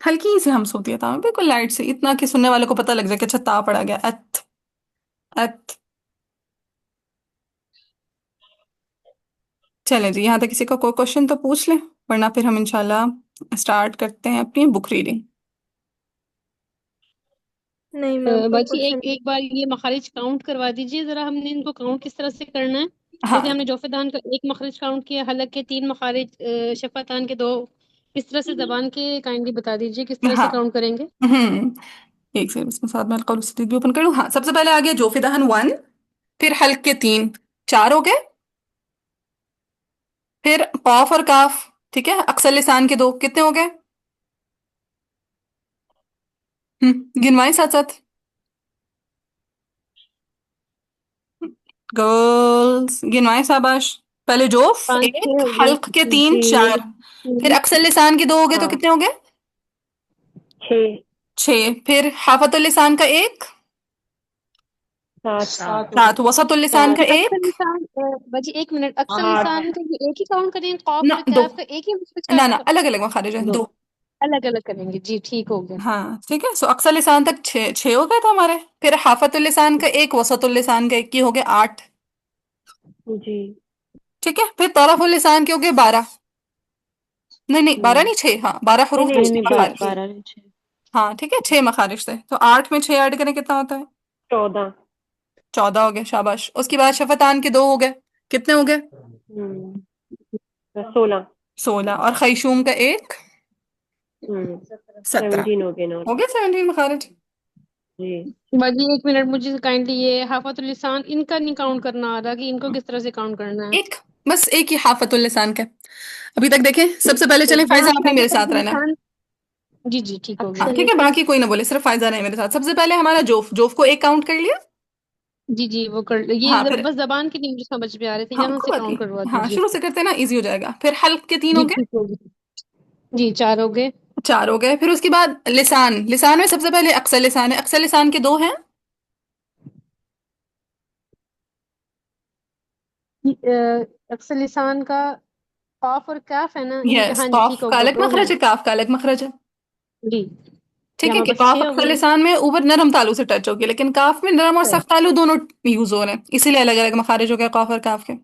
हल्की सी हमस होती है ता में, बिल्कुल लाइट से, इतना कि सुनने वाले को पता लग जाए कि अच्छा ता पड़ा गया, अत अत। चलें जी, यहाँ तक किसी का कोई क्वेश्चन तो पूछ लें, वरना फिर हम इंशाल्लाह स्टार्ट करते हैं अपनी बुक रीडिंग। नहीं मैम, कोई बाकी क्वेश्चन। एक एक बार ये मखारिज काउंट करवा दीजिए जरा, हमने इनको काउंट किस तरह से करना है। जैसे हाँ हमने जोफेदान का एक मखरज काउंट किया, हलक के तीन मखारिज, शफातान के दो। इस तरह से जबान के काइंडली बता दीजिए किस तरह से हाँ। काउंट करेंगे। एक सेकंड, इसमें साथ में अलक़ौल वस्सीयत भी ओपन कर लूँ। हाँ, सबसे पहले आ गया जोफिदहन वन, फिर हल्क के तीन, चार हो गए। फिर कौफ और काफ, ठीक है, अक्सर लिसान के दो, कितने हो गए? गिनवाएं साथ साथ। गर्ल्स गिनवाएं, शाबाश। पहले जोफ पाँच छह एक, हो गए। हल्क के तीन, जी। चार। फिर अक्सर लिसान के दो हो गए, तो हाँ। कितने हो गए? 6। छह। फिर हाफतुल लिसान का एक, 7। सात। वसतुल लिसान सात। का अक्सर एक, लिसान, बाजी एक मिनट, अक्सर 8। लिसान का ये एक ही काउंट करेंगे, कॉफ ना और दो, कैफ का एक ही मखरज ना ना, का अलग अलग मखारिज हैं, दो। दो। अलग अलग करेंगे। जी ठीक हो गया। हाँ ठीक है, सो अक्सर लिसान तक छः छः हो गए थे हमारे। फिर हाफतुल लिसान का एक, वसतुल लिसान का एक, की हो गए आठ। जी। ठीक है, फिर तरफुल लिसान के हो गए बारह। नहीं नहीं, बारह हम्म। नहीं, छः। हाँ, बारह नहीं हरूफ थे, नहीं, छः नहीं मखारिज। 12 नहीं 6। हाँ ठीक है, छः मखारिज थे, तो आठ में छः ऐड करें कितना होता है? 14। 14 हो गए, शाबाश। उसके बाद शफतान के दो हो गए, कितने हो गए? 16। 16। और खैशूम का एक, 17। 17 हो गए ना। हो गए 17 मखारिज। जी। बाजी एक मिनट, मुझे काइंडली ये हाफातुल लिसान इनका नहीं काउंट करना आ रहा कि इनको किस तरह से काउंट करना है। एक, बस एक ही हाफतुल लिसान का। अभी तक देखें, सबसे पहले चलें, फायजा पांच आपने मेरे साथ हाफातुल रहना है। लिसान। जी जी ठीक हो हाँ गया। अक्सर ठीक है, लिसान। बाकी कोई ना बोले, सिर्फ फायजा रहे मेरे साथ। सबसे पहले हमारा जोफ, जोफ को एक काउंट कर लिया। जी जी वो कर ये हाँ फिर, बस जबान की नहीं मुझे समझ में आ रहे थे, हाँ यहाँ कोई से बात काउंट करवा नहीं, हाँ दीजिए। शुरू से करते हैं ना, इजी हो जाएगा। फिर हल्क के तीन हो जी गए, ठीक हो गया। जी चार हो गए। चार हो गए। फिर उसके बाद लिसान, लिसान में सबसे पहले अक्सर लिसान है, अक्सर लिसान के दो हैं। अक्सर लिसान का कॉफ और काफ है ना इनके। यस, हाँ जी ठीक कॉफ हो का गया, अलग दो हैं। मखरज है, काफ का अलग मखरज है। जी ठीक है, यहाँ कि बस काफ छह हो अक्सर गए। लिसान में ऊपर नरम तालु से टच होगी, लेकिन काफ में नरम और सही। सख्त तालु दोनों यूज हो रहे हैं, इसीलिए अलग अलग मखारिज हो गया काफ और काफ के।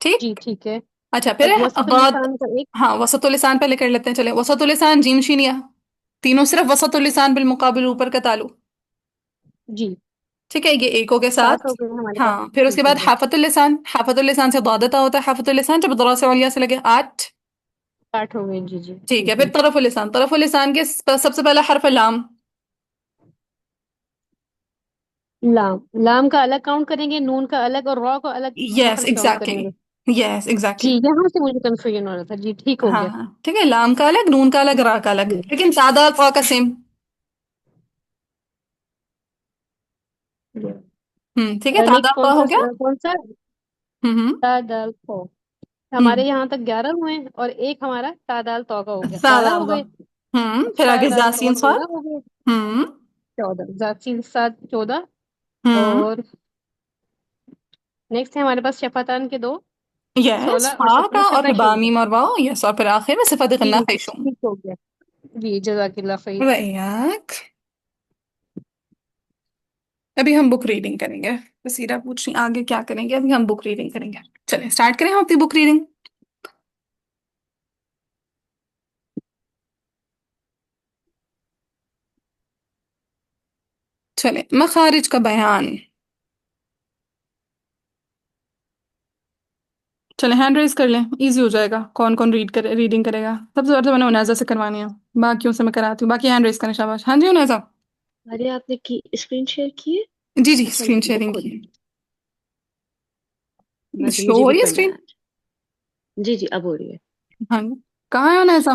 जी ठीक। ठीक है। अच्छा फिर और वसतुल बाद। लिसान का एक। हाँ वसतुल लिसान पहले कर लेते हैं, चले वसतुल लिसान जीम शीन या, तीनों सिर्फ वसतुल लिसान बिल मुकाबिल ऊपर का तालु। जी। ठीक है, ये एक हो गया 7 हो सात। गए हमारे पास। हाँ फिर उसके ठीक हो बाद गया। हाफतुल लिसान, हाफतुल लिसान से दादता होता है, हाफतुल लिसान जब दरा से औलिया से लगे 8। 8 हो गए। जी जी ठीक है, ठीक फिर है। तरफुल लिसान, तरफुल लिसान के सबसे पहला हर्फ है लाम। लाम, लाम का अलग काउंट करेंगे, नून का अलग, और रॉ का अलग यस मखरज काउंट एग्जैक्टली, करेंगे। यस जी, एग्जैक्टली। यहाँ से मुझे कंफ्यूजन हो रहा था। जी ठीक हो हाँ गया। हाँ ठीक है, लाम का अलग, नून का अलग, रा का अलग, जी। लेकिन सादा qa का सेम। ठीक है, तादा नेक्स्ट qa कौन हो सा, गया। कौन सा? हम्म। ता दाल तो। हमारे हम्म। यहाँ तक 11 हुए हैं, और एक हमारा ता दाल तो का हो गया, 12 तादा हो qa। गए। फिर शा आगे दाल तो जासीन स्वाद। 13 हो गए। हम्म। 14, जासीन 7, 14। हम्म। और नेक्स्ट है हमारे पास शफातान के 2, यस 16, और हा का, शफा और शफा फिर शुरू। बामीम और वाओ, यस, और फिर आखिर में सिफत गन्ना ठीक, खैशूम। ठीक हो गया। जी जजाकिल्ला खैर। वैयाक। अभी हम बुक रीडिंग करेंगे। बसीरा पूछ रही आगे क्या करेंगे, अभी हम बुक रीडिंग करेंगे। चलिए स्टार्ट करें हम अपनी बुक रीडिंग। चले मखारिज का बयान। चले हैंड रेज कर लें, इजी हो जाएगा। कौन कौन रीडिंग करेगा? सबसे ज्यादा मैंने उनाजा से करवानी है, बाकियों से मैं कराती हूँ। बाकी हैंड रेज करें, शाबाश। हाँ जी उनाजा। अरे आपने की स्क्रीन शेयर की है? जी जी अच्छा स्क्रीन बुक शेयरिंग की खोली। है, बस शो मुझे हो भी रही है करना है स्क्रीन। आज। जी जी अब हो रही है। हाँ जी। कहाँ है उनाजा?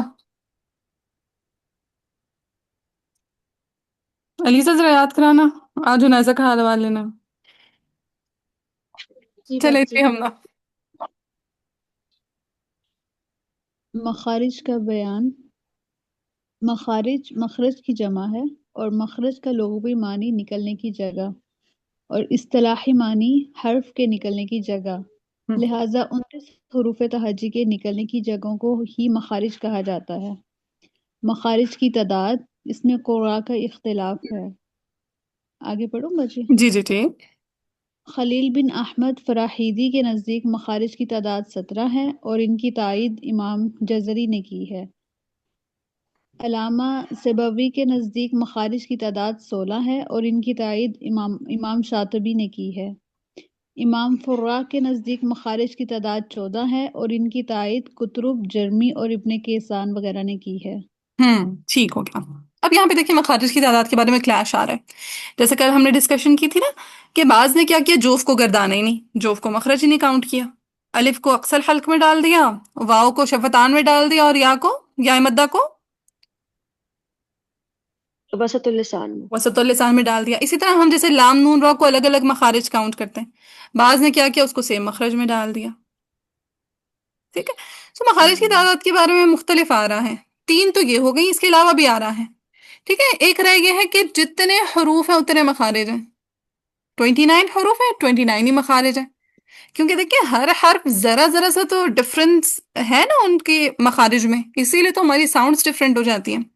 अलीसा जरा याद कराना, आज उनाजा का हाल वाल लेना। जी चले बाजी। जी हम ना। मखारिज का बयान। मखारिज मखरज की जमा है, और मखरज का लुग़वी मानी निकलने की जगह, और इस्तिलाही मानी हर्फ के निकलने की जगह। हम्म। लिहाजा 29 हरूफ तहज्जी के निकलने की जगहों को ही मखारिज कहा जाता है। मखारिज की तादाद, इसमें क़ुरा का इख्तिलाफ है। आगे पढ़ूंगा जी। जी जी ठीक। खलील बिन अहमद फराहीदी के नज़दीक मखारिज की तादाद 17 है, और इनकी तायीद इमाम जज़री ने की है। अलामा सिबवी के नज़दीक मखारिज की तादाद 16 है, और इनकी तायीद इमाम शातिबी ने की है। इमाम फुर्रा के नज़दीक मखारिज की तादाद 14 है, और इनकी तायीद कुतुब जर्मी और इब्ने केसान वगैरह ने की है। ठीक हो गया। अब यहाँ पे देखिए मखारिज की तादाद के बारे में क्लैश आ रहा है। जैसे कल हमने डिस्कशन की थी ना, कि बाज ने क्या किया, जोफ को गर्दाना ही नहीं, जोफ को मखरज ही नहीं काउंट किया। अलिफ को अक्सर हल्क में डाल दिया, वाव को शफतान में डाल दिया, और या को, या मद्दा को बसतुल लिसान में। वसतुल लिसान में डाल दिया। इसी तरह हम जैसे लाम नून रॉ को अलग अलग मखारिज काउंट करते हैं, बाज ने क्या किया, उसको सेम मखरज में डाल दिया। ठीक है। तो मखारिज की हम्म, तादाद के बारे में मुख्तलिफ आ रहा है। तीन तो ये हो गई, इसके अलावा भी आ रहा है। ठीक है, एक रह गया है कि जितने हरूफ हैं उतने मखारिज हैं। 29 हरूफ है, 29 ही मखारिज है। क्योंकि देखिए हर हर्फ जरा जरा सा तो डिफरेंस है ना उनके मखारिज में, इसीलिए तो हमारी साउंड्स डिफरेंट हो जाती हैं।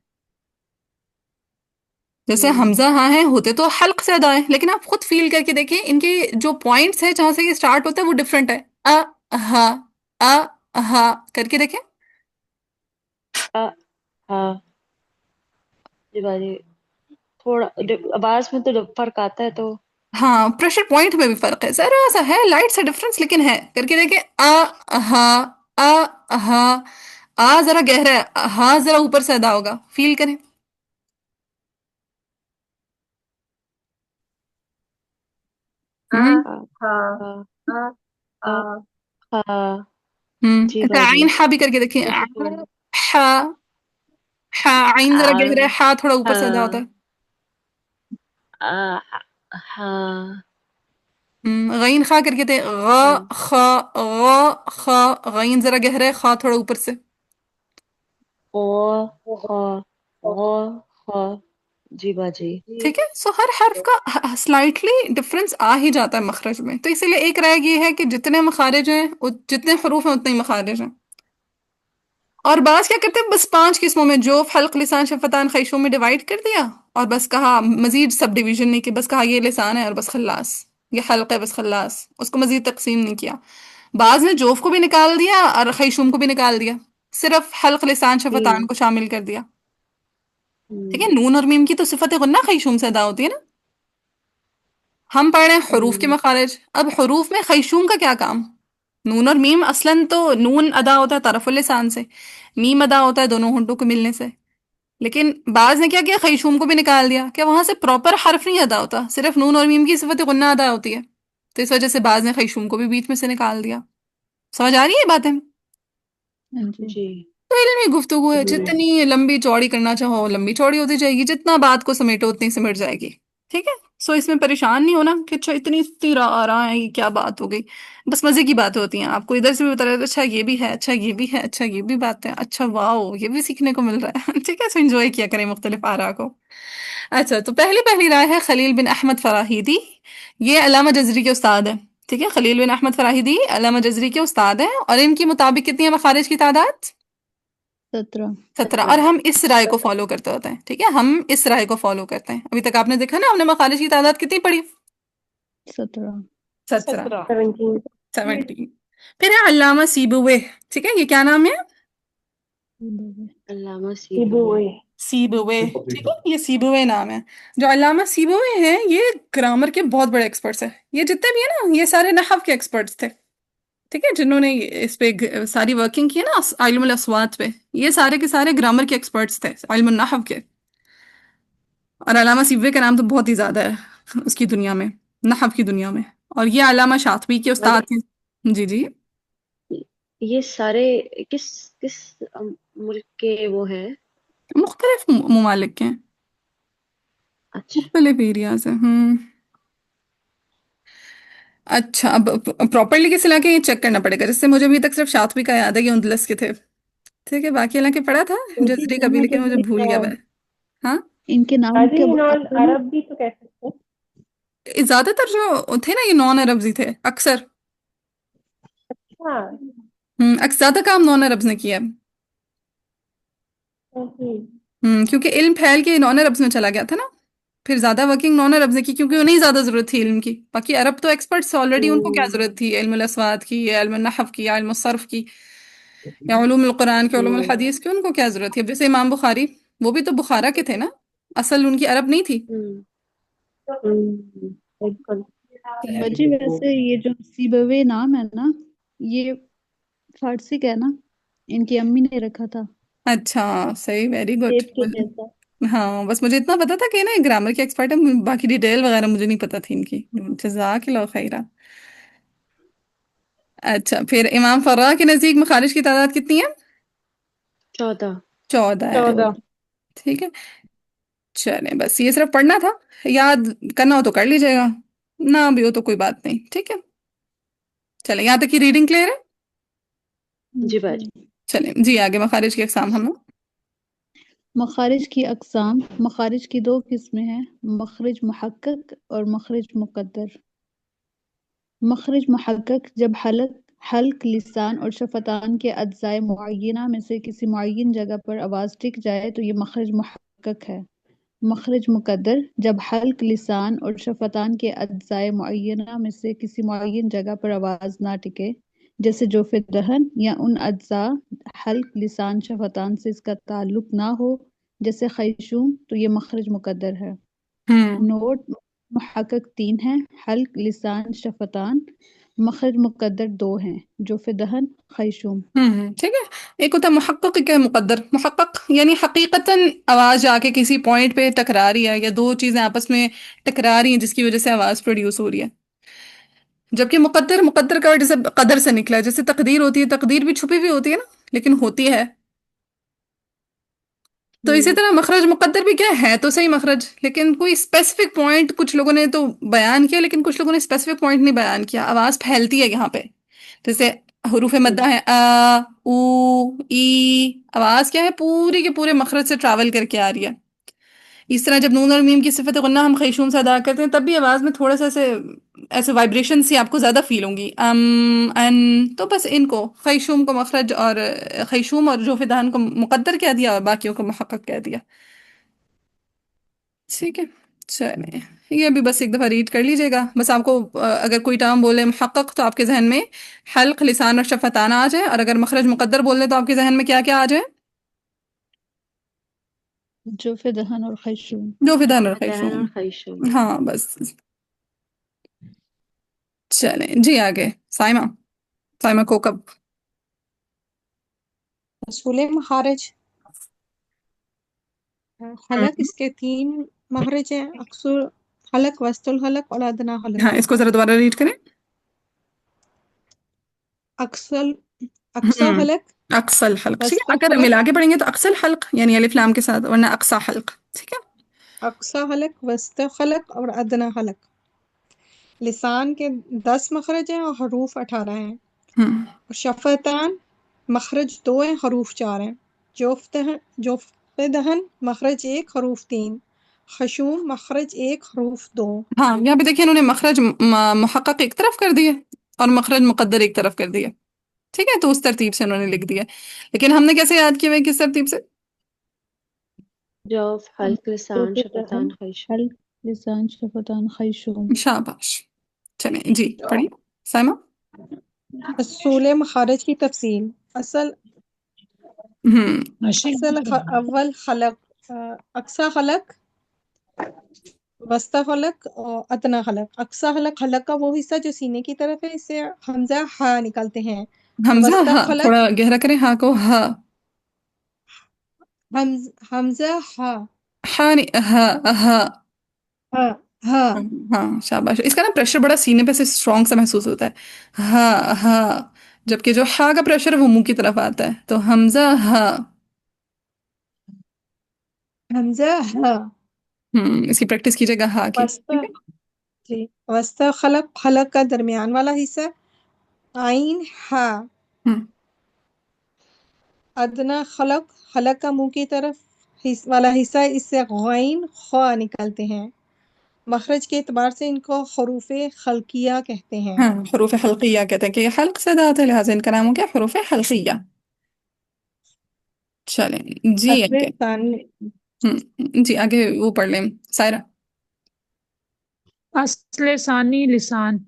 जैसे हम्म, हमजा हाँ है, होते तो हल्क से अदा है, लेकिन आप खुद फील करके देखिए इनके जो पॉइंट्स है जहां से ये स्टार्ट होता है वो डिफरेंट है। हा, हा करके देखें। अ हाँ जी बाजी। थोड़ा आवाज में तो फर्क आता है तो। हाँ प्रेशर पॉइंट में भी फर्क है, जरा सा है, लाइट सा डिफरेंस, लेकिन है। करके देखें। हा, हा, आ जरा गहरा है, हा जरा ऊपर से अदा होगा, फील करें। हम्म। हाँ हाँ हाँ हाँ हाँ हाँ हाँ। जी अच्छा बाजी। आइन हा भी करके देखिए। Pressure point. हा, हा आइन जरा गहरा है, आइन। हा थोड़ा ऊपर से अदा होता हाँ है। आ, हाँ। गईन खा करके थे, हम्म, ग गईन जरा गहरा है, खा थोड़ा ऊपर से। ओ खा ओ खा। जी बाजी। ठीक है, सो हर हर्फ का स्लाइटली डिफरेंस आ ही जाता है मखरज में, तो इसीलिए एक राय ये है कि जितने मखारिज हैं जितने हरूफ हैं उतने ही मखारिज हैं। और बाज क्या करते हैं, बस 5 किस्मों में, जोफ हल्क लिसान शफतान खैशूम में डिवाइड कर दिया, और बस कहा मजीद सब डिवीजन नहीं की, बस कहा ये लिसान है और बस खल्लास, ये हल्क है बस खल्लास, उसको मजीद तकसीम नहीं किया। बाज ने जोफ को भी निकाल दिया और खैशूम को भी निकाल दिया, सिर्फ हल्क लिसान शफतान को शामिल कर दिया। ठीक है, नून और मीम की तो सिफत गुन्ना खैशूम से अदा होती है ना। हम पढ़ रहे हैं हरूफ के मखारिज, अब हरूफ में खैशूम का क्या काम। नून और मीम असलन तो नून अदा होता है तरफुल लिसान से, मीम अदा होता है दोनों होंठों को मिलने से। लेकिन बाज ने क्या किया, खैशूम को भी निकाल दिया। क्या वहां से प्रॉपर हर्फ नहीं अदा होता, सिर्फ नून और मीम की सिफत गुन्ना अदा होती है, तो इस वजह से बाज ने खैशूम को भी बीच में से निकाल दिया। समझ आ रही है बातें। हाँ जी। जी। तो इल्मी गुफ्तगू है, जितनी लंबी चौड़ी करना चाहो लंबी चौड़ी होती जाएगी, जितना बात को समेटो उतनी सिमट जाएगी। ठीक है, सो इसमें परेशान नहीं होना कि अच्छा इतनी इतनी आ रहा है, ये क्या बात हो गई। बस मजे की बातें होती हैं, आपको इधर से भी बता रहे थे अच्छा ये भी है, अच्छा ये भी है, अच्छा ये भी बात है, अच्छा वाओ ये भी सीखने को मिल रहा है। ठीक है, सो एंजॉय किया करें मुख्तलिफ आरा को। अच्छा, तो पहली पहली राय है खलील बिन अहमद फराहिदी, ये अल्लामा जजरी के उस्ताद है। ठीक है, खलील बिन अहमद फराहिदी अल्लामा जजरी के उस्ताद हैं, और इनके मुताबिक कितनी है मखारिज की तादाद, 17। 17। और हम इस राय को फॉलो करते होते हैं। ठीक है, हम इस राय को फॉलो करते हैं। अभी तक आपने देखा ना, हमने मखारिज की तादाद कितनी पढ़ी, 17। 17, 17। 17। फिर है अल्लामा सीबुवे। ठीक है, ये क्या नाम है, अल्लामा सीबुए। सीबुवे। ठीक है, ये सीबुवे नाम है। जो अल्लामा सीबुवे हैं ये ग्रामर के बहुत बड़े एक्सपर्ट्स हैं। ये जितने भी है ना, ये सारे नहव के एक्सपर्ट्स थे। ठीक है, जिन्होंने इस पे सारी वर्किंग की है ना, इल्मुल अस्वात पे, ये सारे के सारे ग्रामर के एक्सपर्ट्स थे, इल्मुन नहव के। और अलामा सिबवे का नाम तो बहुत ही ज्यादा है उसकी दुनिया में, नहव की दुनिया में। और ये अलामा शातबी के उस्ताद थे। जी जी। ये सारे किस किस मुल्क के वो हैं? मुख्तलिफ ममालिक के हैं, अच्छा। मुख्तलिफ एरिया से। अच्छा, अब प्रॉपरली किस इलाके ये चेक करना पड़ेगा, जिससे मुझे अभी तक सिर्फ शातबी का याद है कि उनदलस के थे। ठीक है, बाकी इलाके पढ़ा था जी जजरी का भी, यहाँ पे लेकिन मुझे भूल गया वह। हाँ, इनके नाम दादी के नॉन आगे ना अरब भी तो कह सकते हैं। ज्यादातर जो थे ना ये नॉन अरब्स ही थे अक्सर। हाँ। ज्यादा काम नॉन अरब्स ने किया है। ओके। क्योंकि इल्म फैल के नॉन अरब्स में चला गया था ना, फिर ज्यादा वर्किंग नॉन अरब्स ने की, क्योंकि उन्हें ही ज्यादा जरूरत थी इल्म की। बाकी अरब तो एक्सपर्ट्स ऑलरेडी, उनको क्या जरूरत थी इल्मुल अस्वात की, या इल्मुल नहव की, या इल्मुल सर्फ की, या उलूमुल कुरान के, उलूमुल हदीस की, उनको क्या जरूरत थी। अब जैसे इमाम बुखारी, वो भी तो बुखारा के थे ना, असल उनकी अरब नहीं थी। हम्म। बिल्कुल। जी। वैसे ये जो सीबवे नाम है ना, ये फारसी का है ना, इनकी अम्मी ने रखा था। अच्छा, सही, वेरी गुड। सेब के जैसा। हाँ, बस मुझे इतना पता था कि ना ग्रामर के एक्सपर्ट है, बाकी डिटेल वगैरह मुझे नहीं पता थी इनकी। जज़ाकल्लाह खैरा। अच्छा, फिर इमाम फर्रा के नजदीक मखारिज की तादाद कितनी है, 14। 14 है। 14। ठीक है, चले, बस ये सिर्फ पढ़ना था, याद करना हो तो कर लीजिएगा, ना भी हो तो कोई बात नहीं। ठीक है, चले, यहाँ तक की रीडिंग क्लियर है। जी बाजी। चले जी, आगे मखारिज की अकसाम हम लोग। मखारिज की अकसाम। मखारिज की दो किस्में हैं, मखरज मुहक्कक और मखरज मुकद्दर। मखरज मुहक्कक जब हल्क लिसान और शफतान के अज्जाए मुअय्यना में से किसी मुअय्यन जगह पर आवाज़ टिक जाए तो ये मखरज मुहक्कक है। मखरज मुकद्दर जब हल्क लिसान और शफतान के अज्जाए मुअय्यना में से किसी मुअय्यन जगह पर आवाज़ ना टिके, जैसे जोफ़े दहन, या उन अज्जा हल्क लिसान शफतान से इसका ताल्लुक ना हो, जैसे खैशूम, तो ये मखरज मुकद्दर है। हम्म नोट: मुहक्कक 3 हैं, हल्क लिसान शफतान। मखरज मुकद्दर 2 हैं, जोफ़े दहन खैशूम। ठीक है, एक होता है मुहक्कक, एक है मुकद्दर। मुहक्कक यानी हकीकतन आवाज आके किसी पॉइंट पे टकरा रही है, या दो चीजें आपस में टकरा रही हैं जिसकी वजह से आवाज प्रोड्यूस हो रही है। जबकि मुकद्दर, मुकद्दर का वर्ड जैसे कदर से निकला है, जैसे तकदीर होती है, तकदीर भी छुपी हुई होती है ना, लेकिन होती है। तो इसी तरह मखरज मुकद्दर भी क्या है, तो सही मखरज, लेकिन कोई स्पेसिफिक पॉइंट कुछ लोगों ने तो बयान किया, लेकिन कुछ लोगों ने स्पेसिफिक पॉइंट नहीं बयान किया। आवाज फैलती है यहाँ पे, जैसे हरूफ मद्दा है, अ ऊ ई, आवाज क्या है, पूरी के पूरे मखरज से ट्रैवल करके आ रही है। इस तरह जब नून और मीम की सिफत गुन्ना हम खैशूम से अदा करते हैं, तब भी आवाज में थोड़ा सा ऐसे ऐसे वाइब्रेशन सी आपको ज्यादा फील होंगी, अन। तो बस इनको खैशूम को मखरज, और खैशूम और जोफिदान को मुकद्दर कह दिया, और बाकियों को मुहक्कक कह दिया। ठीक है, चलिए, ये भी बस एक दफ़ा रीड कर लीजिएगा। बस आपको अगर कोई टर्म बोले मुहक्कक तो आपके जहन में हल्क, लिसान और शफतान आ जाए, और अगर मखरज मुकद्दर बोल तो आपके जहन में क्या क्या आ जाए? जुफ़ दहन और खैशूम। जो फिदान और दहन और खैशूम। खैशूम। हाँ बस। चले जी आगे। साइमा, साइमा कोकब। रसूल मखारिज हलक, हम्म। इसके 3 मखरज हैं, अक्सर हलक, वस्तुल हलक और अदना हलक। हाँ, इसको जरा दोबारा रीड करें। अक्सल अक्सा हम्म। हलक, अक्सल हल्क, ठीक है। वस्ता अगर हलक, मिला के पढ़ेंगे तो अक्सल हल्क यानी अलिफ लाम के साथ, वरना अक्सा हल्क, ठीक है। अक्सा हलक, वस्ता हलक और अदना हलक। लिसान के 10 मखरज हैं और हरूफ 18 हैं। हम्म। और शफतान मखरज 2 हैं, हरूफ 4 हैं। जोफ्तदहन मखरज 1, हरूफ 3। खशूम मखरज 1, हरूफ 2। हाँ, यहाँ पे देखिए इन्होंने मखरज मुहक्कक एक तरफ कर दिए और मखरज मुकद्दर एक तरफ कर दिया, ठीक है। तो उस तरतीब से उन्होंने लिख दिया। लेकिन हमने कैसे याद किया हुआ है, किस तरतीब से? जौफ, हल्क, लिसान, जुफ़ शफतान, दहन, खैशूम। हल्क, लिसान, शफ़तान, खैशूम। शाबाश। चलें जी, पढ़िए साइमा। असूल मखारिज की तफसील। असल हम्म। अव्वल खलक, अक्सा खलक, वस्ता खलक और अदना खलक। अक्सा खलक, खलक का वो हिस्सा जो सीने की तरफ है, इससे हमजा हा निकलते हैं। और हमजा वस्ता हा खलक, थोड़ा गहरा करें, हा को हा। हमजा हा, हा नहीं, हा। हा। हा, हा। हाँ हाँ, शाबाश। इसका ना प्रेशर बड़ा सीने पे से स्ट्रॉन्ग सा महसूस होता है। हाँ हाँ। जबकि जो हा का प्रेशर है वो मुंह की तरफ आता है, तो हमजा हा। हमजा हा। इसकी प्रैक्टिस कीजिएगा हा की, वस्ता, ठीक है। जी। वस्ता खलक, खलक का दरमियान वाला हिस्सा। आइन हा। हम्म। अदना खलक, खलक का मुंह की तरफ वाला हिस्सा, इससे गैन ख्वा निकलते हैं। मखरज के एतबार से इनको हरूफ खलकिया कहते हैं। हाँ, हरूफ हल्किया कहते हैं कि ये हल्क से दात है, लिहाजा इनका नाम हो गया हरूफ हल्किया। चलें जी असले आगे। सानी। जी आगे वो पढ़ लें, सायरा। असले सानी लिसान,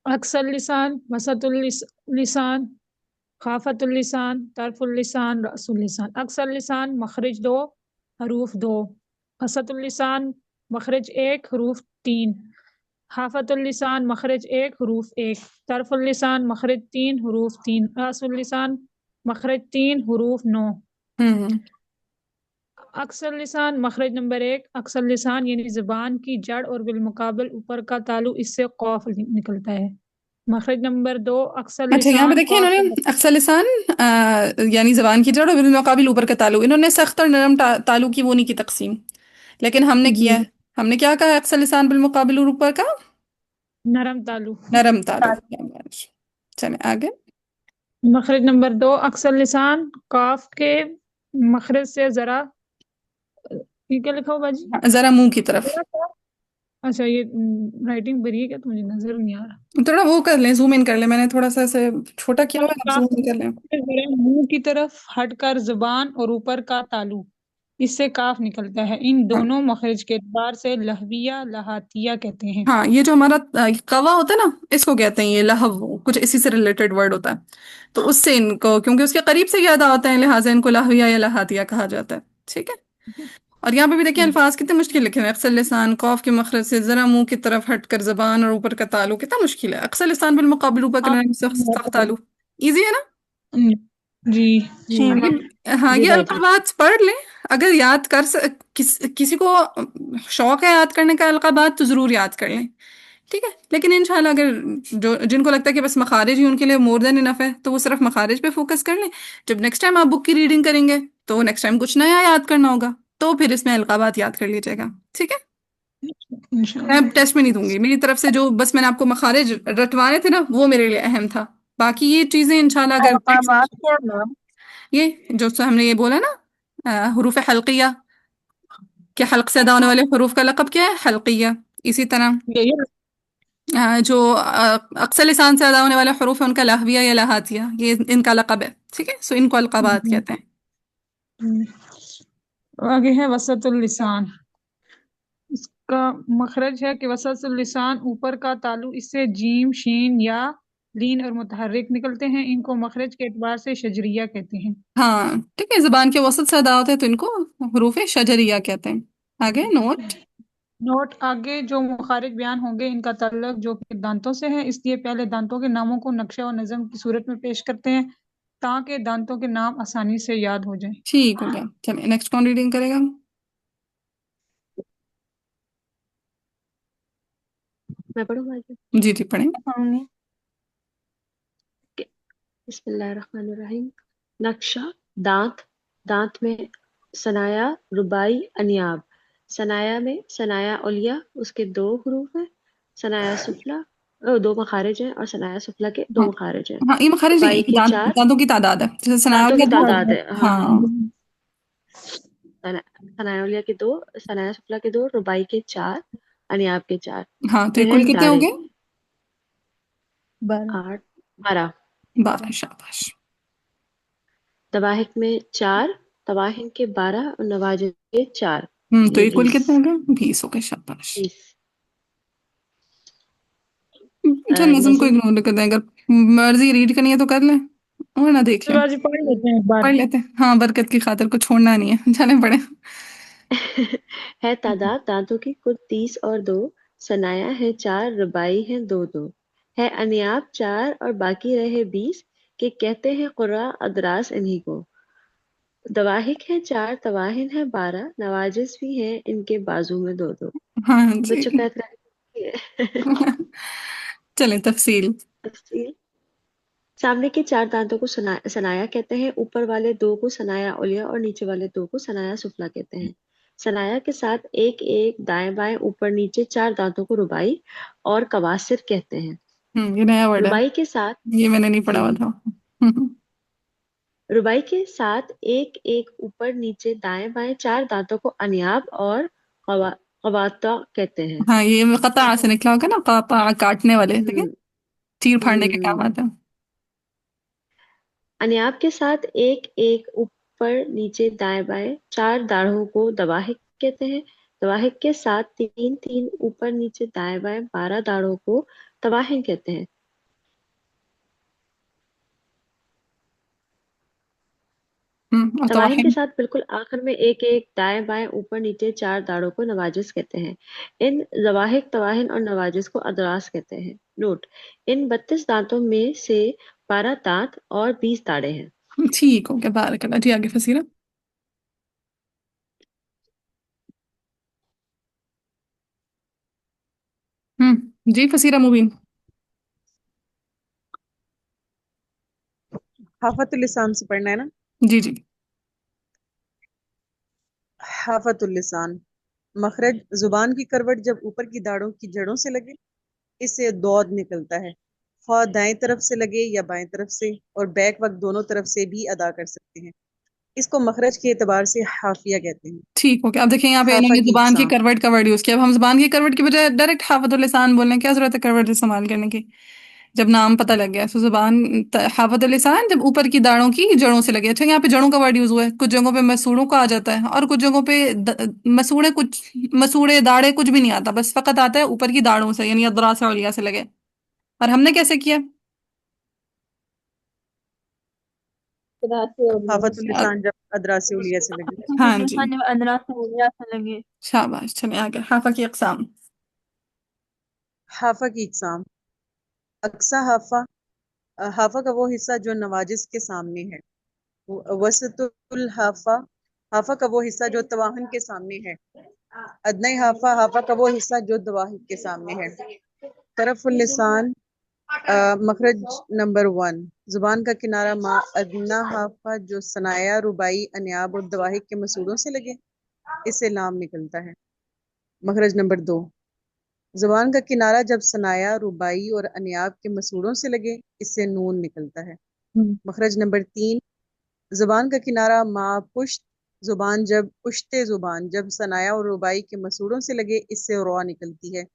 अक्सर लिसान, वसतुल लिसान, खाफतुल लिसान, तरफुल लिसान, रअसुल लिसान। अक्सर लिसान मखरज 2, हरूफ 2। वसतुल लिसान मखरज 1, हरूफ 3। हाफतुल लिसान मखरज 1, हरूफ 1। तरफुल लिसान मखरज 3, हरूफ 3। रअसुल लिसान मखरज 3, हरूफ 9। हम्म। अक्सर लिसान मखरज नंबर 1, अक्सर लिसान यानी ज़बान की जड़ और बिलमुकाबल ऊपर का तालु, इससे कौफ निकलता है। मखरज नंबर 2, अक्सर अच्छा, यहाँ पे लिसान देखिए कौफ इन्होंने अक्सर लिसान यानी जबान की जड़ और बिलमुकाबिल ऊपर का तालु, इन्होंने सख्त और नरम तालु की वो नहीं की तकसीम, लेकिन हमने किया जी, है। हमने क्या कहा, अक्सर लिसान बिलमुकाबिल और ऊपर का नरम तालु। नरम तालु। शाबाश। चले आगे। मखरज नंबर 2, अक्सर लिसान काफ के मखरज से जरा, ये क्या लिखा हुआ बाजी? हाँ, जरा मुंह की तरफ। जरा सा। अच्छा, ये राइटिंग बड़ी है क्या? तो मुझे नजर नहीं आ रहा। थोड़ा वो कर लें, जूम इन कर लें, मैंने थोड़ा सा ऐसे छोटा किया हुआ है, आप काफ जूम इन कर लें। से जरा मुंह की तरफ हटकर जुबान और ऊपर का तालु, इससे काफ निकलता है। इन हाँ दोनों मखरज के एतबार से लहविया लहातिया कहते हैं। हाँ, ये जो हमारा कवा होता है ना, इसको कहते हैं ये लहव, कुछ इसी से रिलेटेड वर्ड होता है। तो उससे इनको, क्योंकि उसके करीब से याद आता है, लिहाजा इनको लहविया या लहातिया कहा जाता है, ठीक है। और यहाँ पे भी देखिए अल्फाज कितने मुश्किल लिखे हुए हैं। अक्सर लिसान कौफ के मखरज से जरा मुंह की तरफ हटकर जबान और ऊपर का तालु, कितना मुश्किल है। अक्सर लिसान बिल मुकाबिल ऊपर का आप सख्त तालु। इजी है ना? जी जी, हाँ हाँ, ये ये बात है। अलकाबात पढ़ लें। अगर याद कर किसी को शौक है याद करने का अलकाबात, तो जरूर याद कर लें, ठीक है। लेकिन इंशाल्लाह अगर जो जिनको लगता है कि बस मखारिज ही उनके लिए मोर देन इनफ है, तो वो सिर्फ मखारिज पे फोकस कर लें। जब नेक्स्ट टाइम आप बुक की रीडिंग करेंगे तो नेक्स्ट टाइम कुछ नया याद करना होगा, तो फिर इसमें अलकाबात याद कर लीजिएगा, ठीक है। मैं अब इंशाल्लाह। टेस्ट में नहीं दूंगी, मेरी तरफ से जो बस मैंने आपको मखारिज रटवाने थे ना, वो मेरे लिए अहम था। बाकी ये चीजें इंशाल्लाह अगर अलकाबात क्या मैम? ये जो हमने ये बोला ना, हरूफ हल्किया, कि हल्क से अदा होने वाले हरूफ का लकब क्या है? हल्किया। इसी तरह यही जो अक्सर लिसान से अदा होने वाले हरूफ है उनका लहविया या लहातिया, ये इनका लकब है, ठीक है। सो इनको अलकाबात कहते हैं। आगे है वसतुल लिसान। का मखरज है कि वसतुल लिसान, ऊपर का तालु, इससे जीम, शीन या लीन और मुतहर्रिक निकलते हैं। इनको मखरज के एतबार से शजरिया कहते हैं। हाँ ठीक है, जुबान के वसत से अदा होते हैं तो इनको हरूफ शजरिया कहते हैं। आगे नोट। नोट, आगे जो मुखारिज बयान होंगे इनका ताल्लुक जो कि दांतों से है, इसलिए पहले दांतों के नामों को नक्शा और नज़म की सूरत में पेश करते हैं ताकि दांतों के नाम आसानी से याद हो जाए। ठीक हो गया, चलिए नेक्स्ट कौन रीडिंग करेगा? मैं पढ़ूंगा आगे। जी जी पढ़ें। पढ़ूंगी। बिस्मिल्लाहिर्रहमानिर्रहीम। नक्शा, दांत, दांत में सनाया, रुबाई, अनियाब। सनाया में सनाया उलिया, उसके दो हरूफ हैं। सनाया सुफला, दो मखारिज हैं, और सनाया सुफला के दो हाँ मखारिज हैं। हाँ, ये मखारिज रुबाई नहीं, के दांत, चार, दांतों की तादाद है, जैसे दांतों की सनाया तादाद है। हाँ हाँ। हाँ सनाया उलिया के दो, सनाया सुफला के दो, रुबाई के चार, अनियाब के चार। हाँ। तो ये फिर कुल है कितने हो दाढ़े, गए? 12। 8, 12। 12, शाबाश। तवाहिक में 4, तवाहिन के 12 और नवाजिज के 4, तो ये ये कुल 20। कितने हो गए? 20 हो गए, शाबाश। 20। अच्छा, नज्म को नज्म, इग्नोर कर दें, अगर मर्जी रीड करनी है तो कर लें, और ना देख लें। शिवाजी पढ़ लेते हैं एक बार। पढ़ लेते हैं, हाँ, बरकत की खातिर को छोड़ना नहीं है, चलें पढ़े। है तादाद दांतों की कुल 30 और 2। सनाया है 4, रुबाई है 2 2। है अनियाब 4 और बाकी रहे 20, के कहते हैं कुर्रा अदरास इन्हीं को। दवाहिक है 4, तवाहिन है 12, नवाजिज भी हैं इनके बाजू में 2 2। हाँ बच्चों जी। का एतराज है। चलें तफसील। तफसील, सामने के 4 दांतों को सनाया कहते हैं। ऊपर वाले 2 को सनाया उलिया और नीचे वाले 2 को सनाया सुफला कहते हैं। सनाया के साथ एक एक दाएं बाएं ऊपर नीचे 4 दांतों को रुबाई और कवासिर कहते हैं। ये नया वर्ड है, रुबाई के साथ, ये मैंने नहीं पढ़ा हुआ जी, था। रुबाई के साथ एक एक ऊपर नीचे दाएं बाएं 4 दांतों को अनियाब और कवाता कहते हैं। हाँ, ये कता से निकला होगा ना, कता काटने वाले, लेकिन हम्म चीर फाड़ने के काम हम्म। आता है। अनियाब के साथ एक एक ऊपर नीचे दाएं बाएं 4 दाढ़ों को दवाहिक कहते हैं। दवाहिक के साथ तीन तीन ऊपर नीचे दाएं बाएं 12 दाढ़ों को तवाहिन कहते हैं। और तवाहिन के तवाहिन। साथ बिल्कुल आखिर में एक एक दाएं बाएं ऊपर नीचे 4 दाढ़ों को नवाजिज कहते हैं। इन जवाहिक, तवाहिन और नवाजिज को अदरास कहते हैं। नोट, इन 32 दांतों में से 12 दांत और 20 दाढ़ें हैं। ठीक हो गया, बारक जी। आगे फसीरा। जी फसीरा मुबीन। हाफतुल लिसान से पढ़ना है ना। जी जी। हाफतुल लिसान, मखरज, जुबान की करवट जब ऊपर की दाढ़ों की जड़ों से लगे इससे दौद निकलता है। ख्वाह दाएं तरफ से लगे या बाएं तरफ से, और बैक वक्त दोनों तरफ से भी अदा कर सकते हैं। इसको मखरज के एतबार से हाफिया कहते हैं। ठीक हो गया। अब देखिए यहाँ पे हाफा इन्होंने की जुबान की इकसाम, करवट का वर्ड यूज किया। अब हम जुबान की करवट की बजाय डायरेक्ट हाफतुल लिसान बोल रहे हैं, क्या जरूरत है करवट इस्तेमाल करने की, जब नाम पता लग गया। तो जुबान, हाफतुल लिसान जब ऊपर की दाढ़ों की जड़ों से लगे। अच्छा, यहाँ पे जड़ों का वर्ड यूज हुआ है, कुछ जगहों पे मसूड़ों का आ जाता है और कुछ जगहों पे मसूड़े, कुछ मसूड़े दाढ़े कुछ भी नहीं आता, बस फकत आता है ऊपर की दाढ़ों से, यानी अदरास औलिया से लगे। और हमने कैसे किया? हाफतुल लिसान जब अदरासी उलिया से लगे। हाँ जी, अदरा से उलिया से लगे। शाबाश। चलिए आगे, हाफा की अकसाम। हाफा की इकसाम, अक्सा हाफा, हाफा का वो हिस्सा जो नवाजिज के सामने है। वसतुल हाफा, हाफा का वो हिस्सा जो तवाहन के सामने है। अदनई हाफा, हाफा का वो हिस्सा जो दवाहिक के सामने है। तरफुल लिसान, मखरज नंबर 1, जुबान का किनारा मा अदना हाफा जो सनाया, रुबाई, अनियाब और दवाहिक के मसूड़ों से लगे इससे लाम निकलता है। मखरज नंबर 2, जुबान का किनारा जब सनाया, रुबाई और अनियाब के मसूड़ों से लगे इससे नून निकलता है। मखरज नंबर 3, जुबान का किनारा मा पुश्त, जुबान जब पुश्ते जुबान जब सनाया और रुबाई के मसूड़ों से लगे इससे रॉ निकलती है।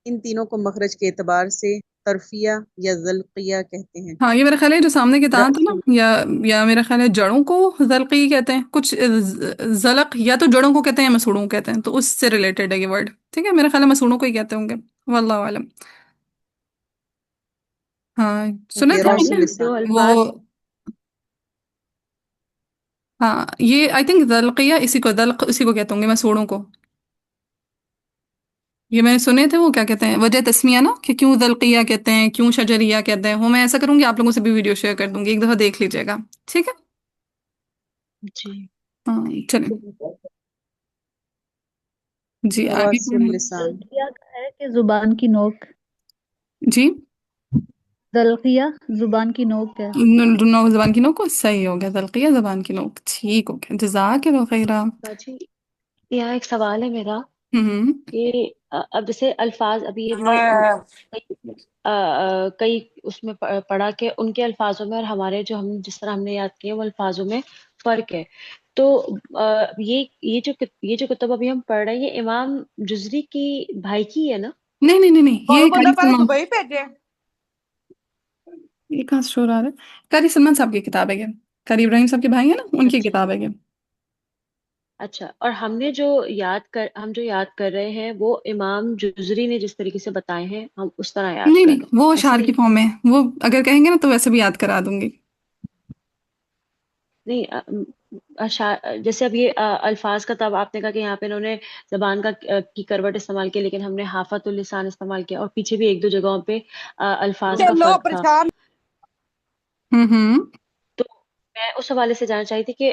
इन तीनों को मखरज के एतबार से तरफिया या जलकिया कहते हैं। हाँ, ये मेरा ख्याल है जो सामने के दांत है ना, रअसुल या मेरा ख्याल है जड़ों को जलकी कहते हैं कुछ, जलक या तो जड़ों को कहते हैं या मसूड़ों को कहते हैं, तो उससे रिलेटेड है ये वर्ड। ठीक है, मेरा ख्याल है मसूड़ों को ही कहते होंगे, वल्लाहु आलम। हाँ, सुने ये थे यानी आपने रअसुल कि लिसान। जो वो? अल्फाज हाँ, ये आई थिंक जलकिया इसी को, दलक इसी को कहते होंगे, मसूड़ों को। ये मैंने सुने थे, वो क्या कहते हैं, वजह तस्मिया ना, कि क्यों दलकिया कहते हैं, क्यों शजरिया कहते हैं, वो मैं ऐसा करूंगी, आप लोगों से भी वीडियो शेयर कर दूंगी, एक दफा देख लीजिएगा। ठीक है। जी हाँ, चलें जी, आगे रअसुल बढ़ें। लिसान। दलकिया का है कि जुबान की नोक। जी, दलकिया जुबान की नोक है। नोक, जबान की नोक को सही हो गया, दलकिया जबान की नोक, ठीक हो गया, जज़ाकल्लाह खैरा। बाजी, यहाँ एक सवाल है मेरा हम्म। कि अब जैसे अल्फाज अभी हमने कई कई उसमें पढ़ा के उनके अल्फाजों में और हमारे जो हम जिस तरह हमने याद किए वो अल्फाजों में फर्क है। तो ये जो किताब अभी हम पढ़ रहे हैं ये इमाम जुजरी की भाई की है ना? नहीं नहीं नहीं नहीं, कौन ये बोला कारी पहले सलमान, दुबई भेजे? ये कहाँ से शोर आ रहा है? कारी सलमान साहब की किताब है ये, कारी इब्राहिम साहब के भाई है ना, उनकी अच्छा किताब है ये। अच्छा। और हम जो याद कर रहे हैं वो इमाम जुजरी ने जिस तरीके से बताए हैं हम उस तरह याद नहीं कर नहीं, रहे हैं, वो ऐसे अशार की ही? फॉर्म में, वो अगर कहेंगे ना तो वैसे भी याद करा दूंगी। नहीं जैसे अब ये अल्फाज का, तब आपने कहा कि यहाँ पे इन्होंने जबान की करवट इस्तेमाल की लेकिन हमने हाफतुल लिसान इस्तेमाल किया और पीछे भी एक दो जगहों पे अल्फाज का चलो फर्क था। परेशान। हम्म। तो मैं उस हवाले से जानना चाहिए थी कि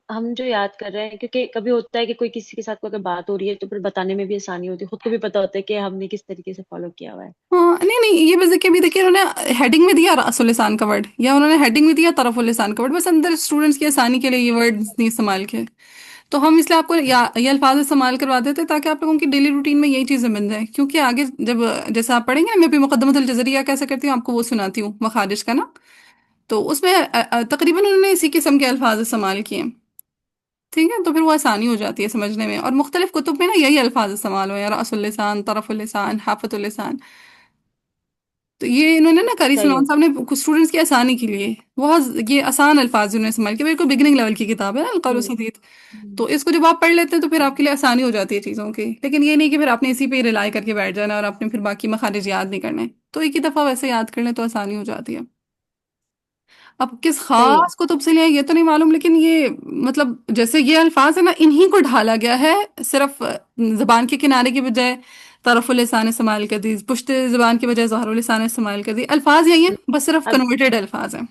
हम जो याद कर रहे हैं, क्योंकि कभी होता है कि कोई किसी के साथ कोई अगर बात हो रही है तो फिर बताने में भी आसानी होती है, खुद को भी पता होता है कि हमने किस तरीके से फॉलो किया हुआ है। हाँ, नहीं नहीं, ये बस देखिए, अभी देखिए उन्होंने हेडिंग में दिया रअसुल लिसान का वर्ड, या उन्होंने हेडिंग में दिया तरफुल लिसान का वर्ड, बस अंदर स्टूडेंट्स की आसानी के लिए ये वर्ड नहीं इस्तेमाल किए। तो हम इसलिए आपको ये अल्फाज इस्तेमाल करवा देते हैं, ताकि आप लोगों की डेली रूटीन में यही चीज़ें बन जाए, क्योंकि आगे जब जैसे आप पढ़ेंगे ना, मैं भी मुकद्दमतुल जज़रिया कैसे करती हूँ आपको वो सुनाती हूँ, मखारिज का ना, तो उसमें तकरीबन उन्होंने इसी किस्म के अल्फाज इस्तेमाल किए हैं। ठीक है, तो फिर वो आसानी हो जाती है समझने में, और मुख्तलिफ कुतुब में ना यही अल्फाज इस्तेमाल हुए हैं, रअसुल लिसान, तरफुल लिसान, हाफतुल लिसान। तो ये इन्होंने ना, कारी सही सलमान है। साहब ने कुछ स्टूडेंट्स की आसानी के लिए बहुत ये आसान अल्फाज उन्होंने इस्तेमाल किए, बिल्कुल बिगिनिंग लेवल की किताब है ना, अलक़ौल हम्म सदीद। हम्म तो इसको जब आप पढ़ लेते हैं तो फिर आपके लिए आसानी हो जाती है चीज़ों की, लेकिन ये नहीं कि फिर आपने इसी पे रिलाई करके बैठ जाना और आपने फिर बाकी मखारिज याद नहीं करने, तो एक ही दफ़ा वैसे याद कर लें तो आसानी हो जाती है। अब किस सही है। खास कुतुब से लिया है ये तो नहीं मालूम, लेकिन ये मतलब जैसे ये अल्फाज है ना, इन्हीं को ढाला गया है, सिर्फ जबान के किनारे की बजाय तरफुल लिसान इस्तेमाल कर दी, पुश्ते जबान की बजाय ज़हरुल लिसान इस्तेमाल कर दी, अल्फाज यही हैं, बस सिर्फ अब कन्वर्टेड अल्फाज हैं।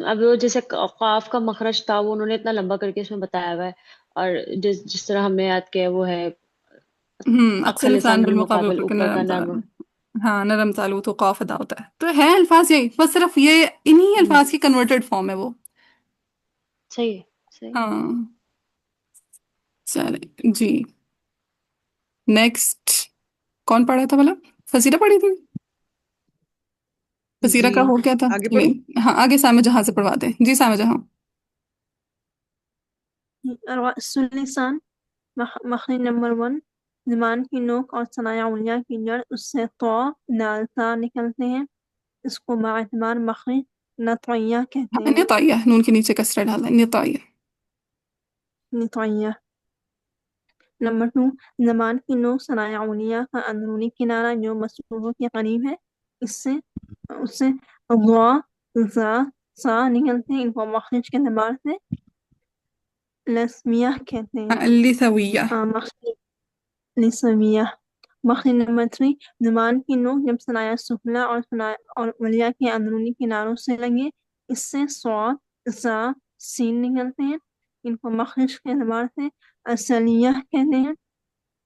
अब वो जैसे काफ का मखरज था वो उन्होंने इतना लंबा करके इसमें बताया हुआ है, और जिस जिस तरह हमने याद किया वो है अक्सर अक्सर लिसान लिसान बिलमुकाबिल बिलमुकाबल ऊपर का ऊपर का नरम नर्म। हाँ, नरम तालु तो कौफ अदा होता है, तो है अल्फाज यही, बस सिर्फ ये इन्हीं हम्म, अल्फाज की कन्वर्टेड फॉर्म है वो। सही है सही है। हाँ, चले जी, नेक्स्ट कौन पढ़ा था भला? फसीला पढ़ी थी? फसीला जी, का हो गया था, आगे चले। पढ़ूं? हाँ, आगे सामे जहां से पढ़वा दे जी, सामे जहां। सुलिसान मखनी नंबर 1, ज़बान की नोक और सनाया उंगलियां की जड़, उससे तो दाल ता निकलते हैं। इसको बाएतबार मखनी नतइया कहते हाँ, हैं। निताइया, नून के नीचे कसरा डाला है, निताइया। नतइया। नंबर 2, ज़बान की नोक सनाया उंगलियां का अंदरूनी किनारा जो मसूड़ों के करीब है, इससे उससे ज़ा ज़ा सा निकलते हैं। इनको मखरिज के एतबार से लस्मिया कहते हैं। हाँ, लिथविया। मखनी लिस्मिया। मखनी नंबर 3, ज़ुबान की नोक जब सनाया सुफला और सनाया और वलिया के अंदरूनी किनारों से लगे, इससे स्वाद ज़ा सीन निकलते हैं। इनको मखरिज के एतबार से असलिया कहते हैं,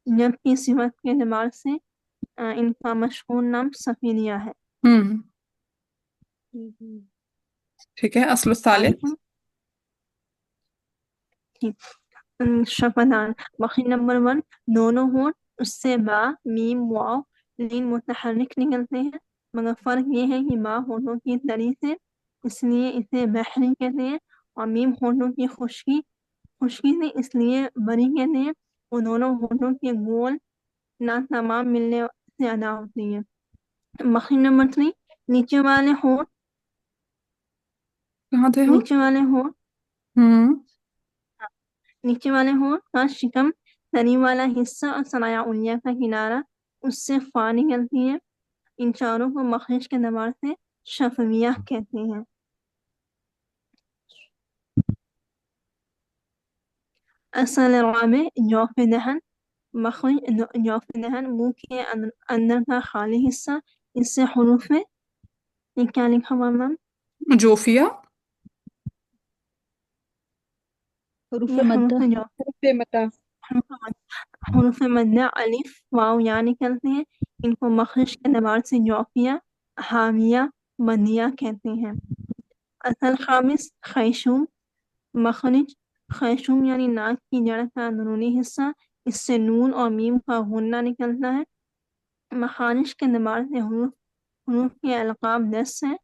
जबकि सिमत के एतबार से इनका मशहूर नाम सफीलिया है। हम्म, ठीक है, अस्ल आगे सालिस। शफनान। मखनी नंबर 1, दोनों होंठ उससे बा मीम वाव लीन मुतहर्रिक निकलते हैं, मगर फर्क ये है कि बा होठों की तली से, इसलिए इसे बहरी कहते हैं, और मीम होठों की खुश्की खुश्की से, इसलिए बरी कहते हैं। वो दोनों होठों के गोल ना तमाम मिलने से अदा होती है। मखनी नंबर 3, नीचे वाले होंठ, कहाँ थे हम? नीचे वाले होंठ, नीचे वाले होंठ का शिकम, तनी वाला हिस्सा और सनाया उंगलिया का किनारा, उससे फा निकलती है। इन चारों को मखरिज के दबार से शफविया कहते हैं। असल राबे जौफ दहन, मखरिज जौफ दहन मुंह के अंदर का खाली हिस्सा, इससे हुरूफ में ये क्या लिखा हुआ मैम? जोफिया। हुरूफ ये मद्दा। हुरूफ जौफ, हुरूफ मद्दा अलिफ वाव या निकलते हैं। इनको मखरिज के दबार से जौफिया, हामिया, मदिया कहते हैं। असल खामिस खैशूम, मखरिज खैशूम यानी नाक की जड़ का अंदरूनी हिस्सा, इससे नून और मीम का गुन्ना निकलता है। मखारिज के दबार से हुरूफ हुरूफ के अलकाब 10 है।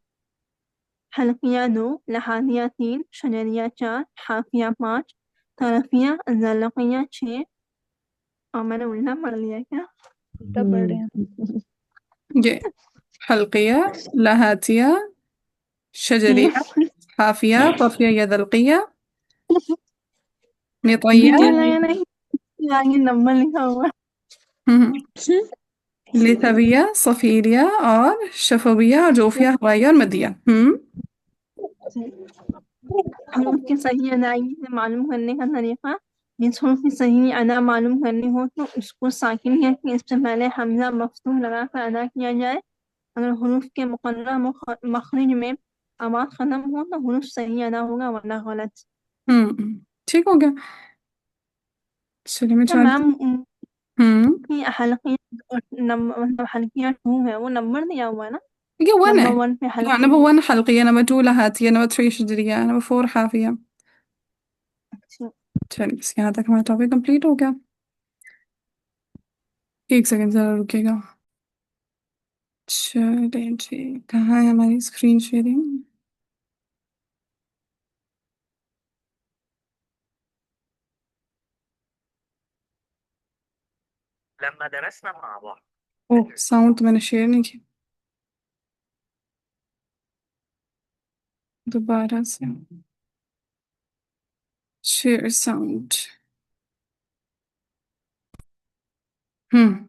हल्किया 2, लहादिया 3, शजरिया 4, हाफिया 5, तरफिया ज़लकिया 6। और मैंने उल्टा पढ़ लिया क्या? उल्टा पढ़ रहे हैं। ये हल्किया, लहातिया, शजरिया, हाफिया, कफिया या दलकिया, नितैया, मुझे लगा नहीं आगे नंबर लिखा हुआ। लिथविया, सफीरिया और शफविया और जोफिया, हवाइया और मदिया। हरूफ की सही अदायगी से मालूम करने का तरीका, जिस हरूफ की सही अदा मालूम करनी हो तो उसको साकिन या कि इससे पहले हमजा मफ्तूह लगाकर अदा किया जाए। अगर हुरूफ के मुकर्रर मखरिज में आवाज खत्म हो तो हुरूफ सही अदा होगा वरना गलत। ठीक हो गया। चलिए मैं अच्छा चार। मैम, हम्म हल्किया नंबर मतलब हल्किया 2 है, वो नंबर दिया हुआ है ना? ये वन है। नंबर 1 पे हाँ, हल्किया। नंबर 1 हल्किया, नंबर 2 लहातिया, नंबर 3 शजरिया, नंबर 4 हाफिया। अच्छा, चलिए बस यहाँ तक हमारा टॉपिक कंप्लीट हो गया। एक सेकंड जरा रुकेगा। चलिए ठीक, कहाँ है हमारी स्क्रीन शेयरिंग? ओह, साउंड तो मैंने शेयर नहीं किया, दोबारा से शेयर साउंड। हम्म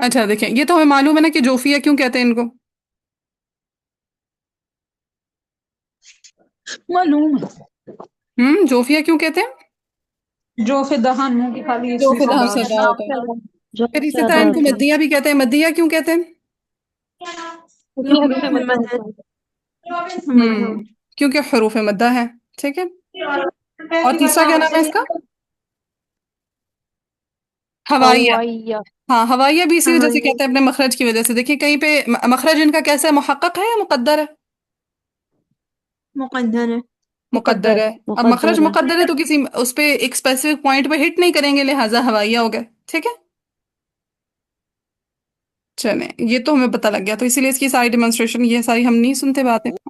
अच्छा देखें, ये तो हमें मालूम है ना कि जोफिया क्यों कहते हैं इनको। मालूम है। जोफिया क्यों कहते हैं? जो फिर दहन मुंह की खाली जो इसलिए फिर सदा सदा होता है। जो फिर इसी तरह ज्यादा इनको होता है मद्दिया भी कहते हैं। मद्दिया क्यों कहते हैं? क्योंकि हरूफ मद्दा होता है। क्योंकि हरूफ मद्दा है। ठीक है। और तीसरा क्या नाम है इसका? हवाइया। हवाइया। हाँ, हवाइया भी इसी वजह से कहते हैं, अपने मखरज की वजह से। देखिए कहीं पे मखरज इनका कैसा है, मुहक्कक है या मुकद्दर है? मुकद्दर है। मुकद्दर है। अब मखरज मुकद्दर है। मुकद्दर है तो किसी उस पे एक स्पेसिफिक पॉइंट पे हिट नहीं करेंगे, लिहाजा हवाइया हो गए। ठीक है। चले, ये तो हमें पता लग गया, तो इसीलिए इसकी सारी डेमोन्स्ट्रेशन ये सारी हम नहीं सुनते बातें।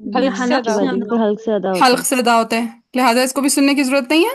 ये हल्क से हलक अदा से होता अदा हल्क से अदा होता हल्क है। से अदा होते हैं, लिहाजा इसको भी सुनने की जरूरत नहीं है।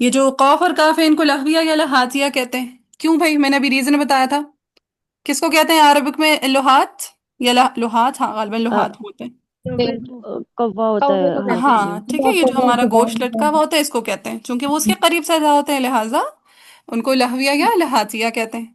ये जो कौफ और काफ है इनको लहविया या लहातिया कहते हैं। क्यों भाई? मैंने अभी रीजन बताया था। किसको कहते हैं अरबिक में? लोहात या लोहात। हाँ, गालिबन अ, लोहात बोलते हैं। कौवा होता है, कौवे को हाँ। कहते हैं। हाँ ठीक है, ये जो हमारा गोश्त लटका हुआ होता है इसको कहते हैं, क्योंकि वो उसके करीब सजा होते हैं, लिहाजा उनको लहविया या लहातिया कहते हैं।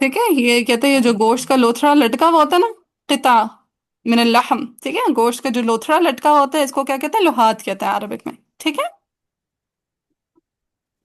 ठीक है, ये कहते हैं ये जो गोश्त का लोथड़ा लटका हुआ होता है ना, किता मिन लहम, ठीक है, गोश्त का जो लोथड़ा लटका हुआ होता है इसको क्या कहते हैं, लुहात कहते हैं अरबिक में, ठीक है।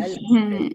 हम्म,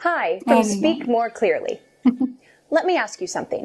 Hi, please Allah. speak more clearly. Let me ask you something.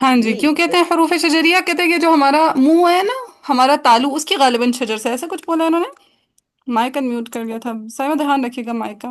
हाँ जी, क्यों कहते हैं हरूफ शजरिया, कहते हैं कि जो हमारा मुंह है ना, हमारा तालु, उसकी गालिबन शजर से, ऐसा कुछ बोला इन्होंने। माइक म्यूट कर गया था, सही में ध्यान रखिएगा माइक का।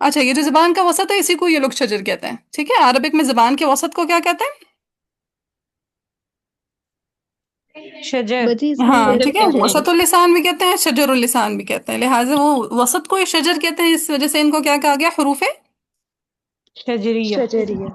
अच्छा, ये जो जबान का वसत है इसी को ये लोग शजर कहते हैं, ठीक है। अरबिक में जबान के वसत को क्या कहते हैं? शजर। बची इसमें हाँ शजर ठीक है, कहते हैं। वसतुल लिसान भी कहते हैं, शजरुल लिसान भी कहते हैं, लिहाजा वो वसत को ये शजर कहते हैं, इस वजह से इनको क्या कहा गया, हरूफ शजरिया। शजरिया।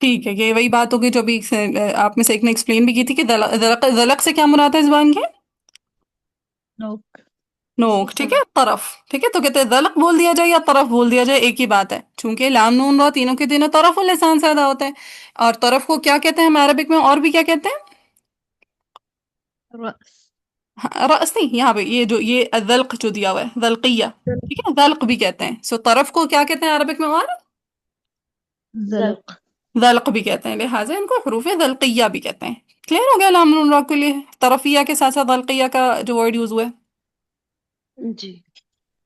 ठीक है, ये वही बात होगी जो अभी आप में से एक ने एक्सप्लेन भी की थी कि दलक से क्या मुराद है जबान के, नोक। नोक, ठीक है, तरफ, ठीक है। तो कहते हैं दलक बोल दिया जाए या तरफ बोल दिया जाए, एक ही बात है, चूंकि लाम नून रा तीनों के तीनों तरफ और लिसान से अदा होते हैं। और तरफ को क्या कहते हैं हम अरबिक में, और भी क्या कहते हैं? रस। हाँ, रअस नहीं, यहाँ पे ये जो ये दल्क जो दिया हुआ है, दलकिया, ठीक है, दल्क भी कहते हैं। सो तरफ को क्या कहते हैं अरबिक में, और जल्क। दल्क भी कहते हैं, लिहाजा इनको हरूफ दलकिया भी कहते हैं। क्लियर हो गया लाम नून रा के लिए, तरफिया के साथ साथ दलकिया का जो वर्ड यूज हुआ है। जी।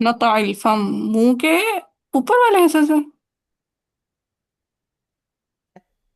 नता इल्फम, मुंह के ऊपर वाले हिस्से से।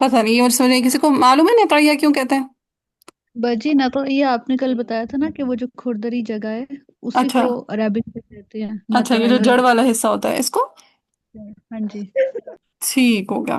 पता नहीं, और सुनिए, किसी को मालूम है नतइया क्यों कहते हैं? बची ना, तो ये आपने कल बताया था ना कि वो जो खुरदरी जगह है उसी अच्छा को अरबिक में कहते हैं अच्छा, ये जो जड़ नतइया। वाला हिस्सा होता है इसको, हाँ जी। ठीक हो गया।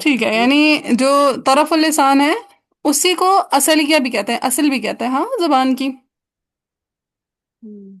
ठीक है, यानी जो तरफ लिसान है उसी को असलिया भी कहते हैं, असल भी कहते हैं, हाँ, जबान की। हम्म।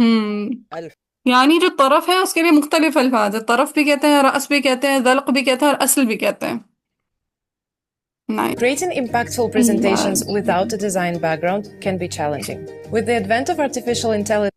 हम्म। यानी जो तरफ है उसके भी मुख्तलिफ अल्फाज है, तरफ भी कहते हैं, रअस भी कहते हैं, ज़ल्क़ भी कहते हैं और असल भी कहते हैं। Nice. Creating impactful presentations without a design background can be challenging. With the advent of artificial intelligence,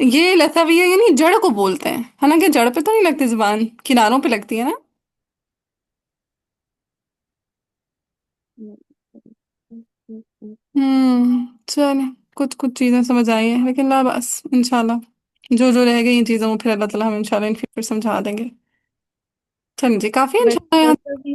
ये लथविया यानी जड़ को बोलते हैं, हालांकि जड़ पे तो नहीं लगती, जुबान किनारों पे लगती है ना। चले, कुछ कुछ चीजें समझ आई हैं, लेकिन ला बस इंशाल्लाह जो जो रह गई इन चीजों को फिर अल्लाह ताला हमें इंशाल्लाह इन फ्यूचर समझा देंगे। चलिए जी, काफी वैसे इंशाल्लाह। डॉक्टर भी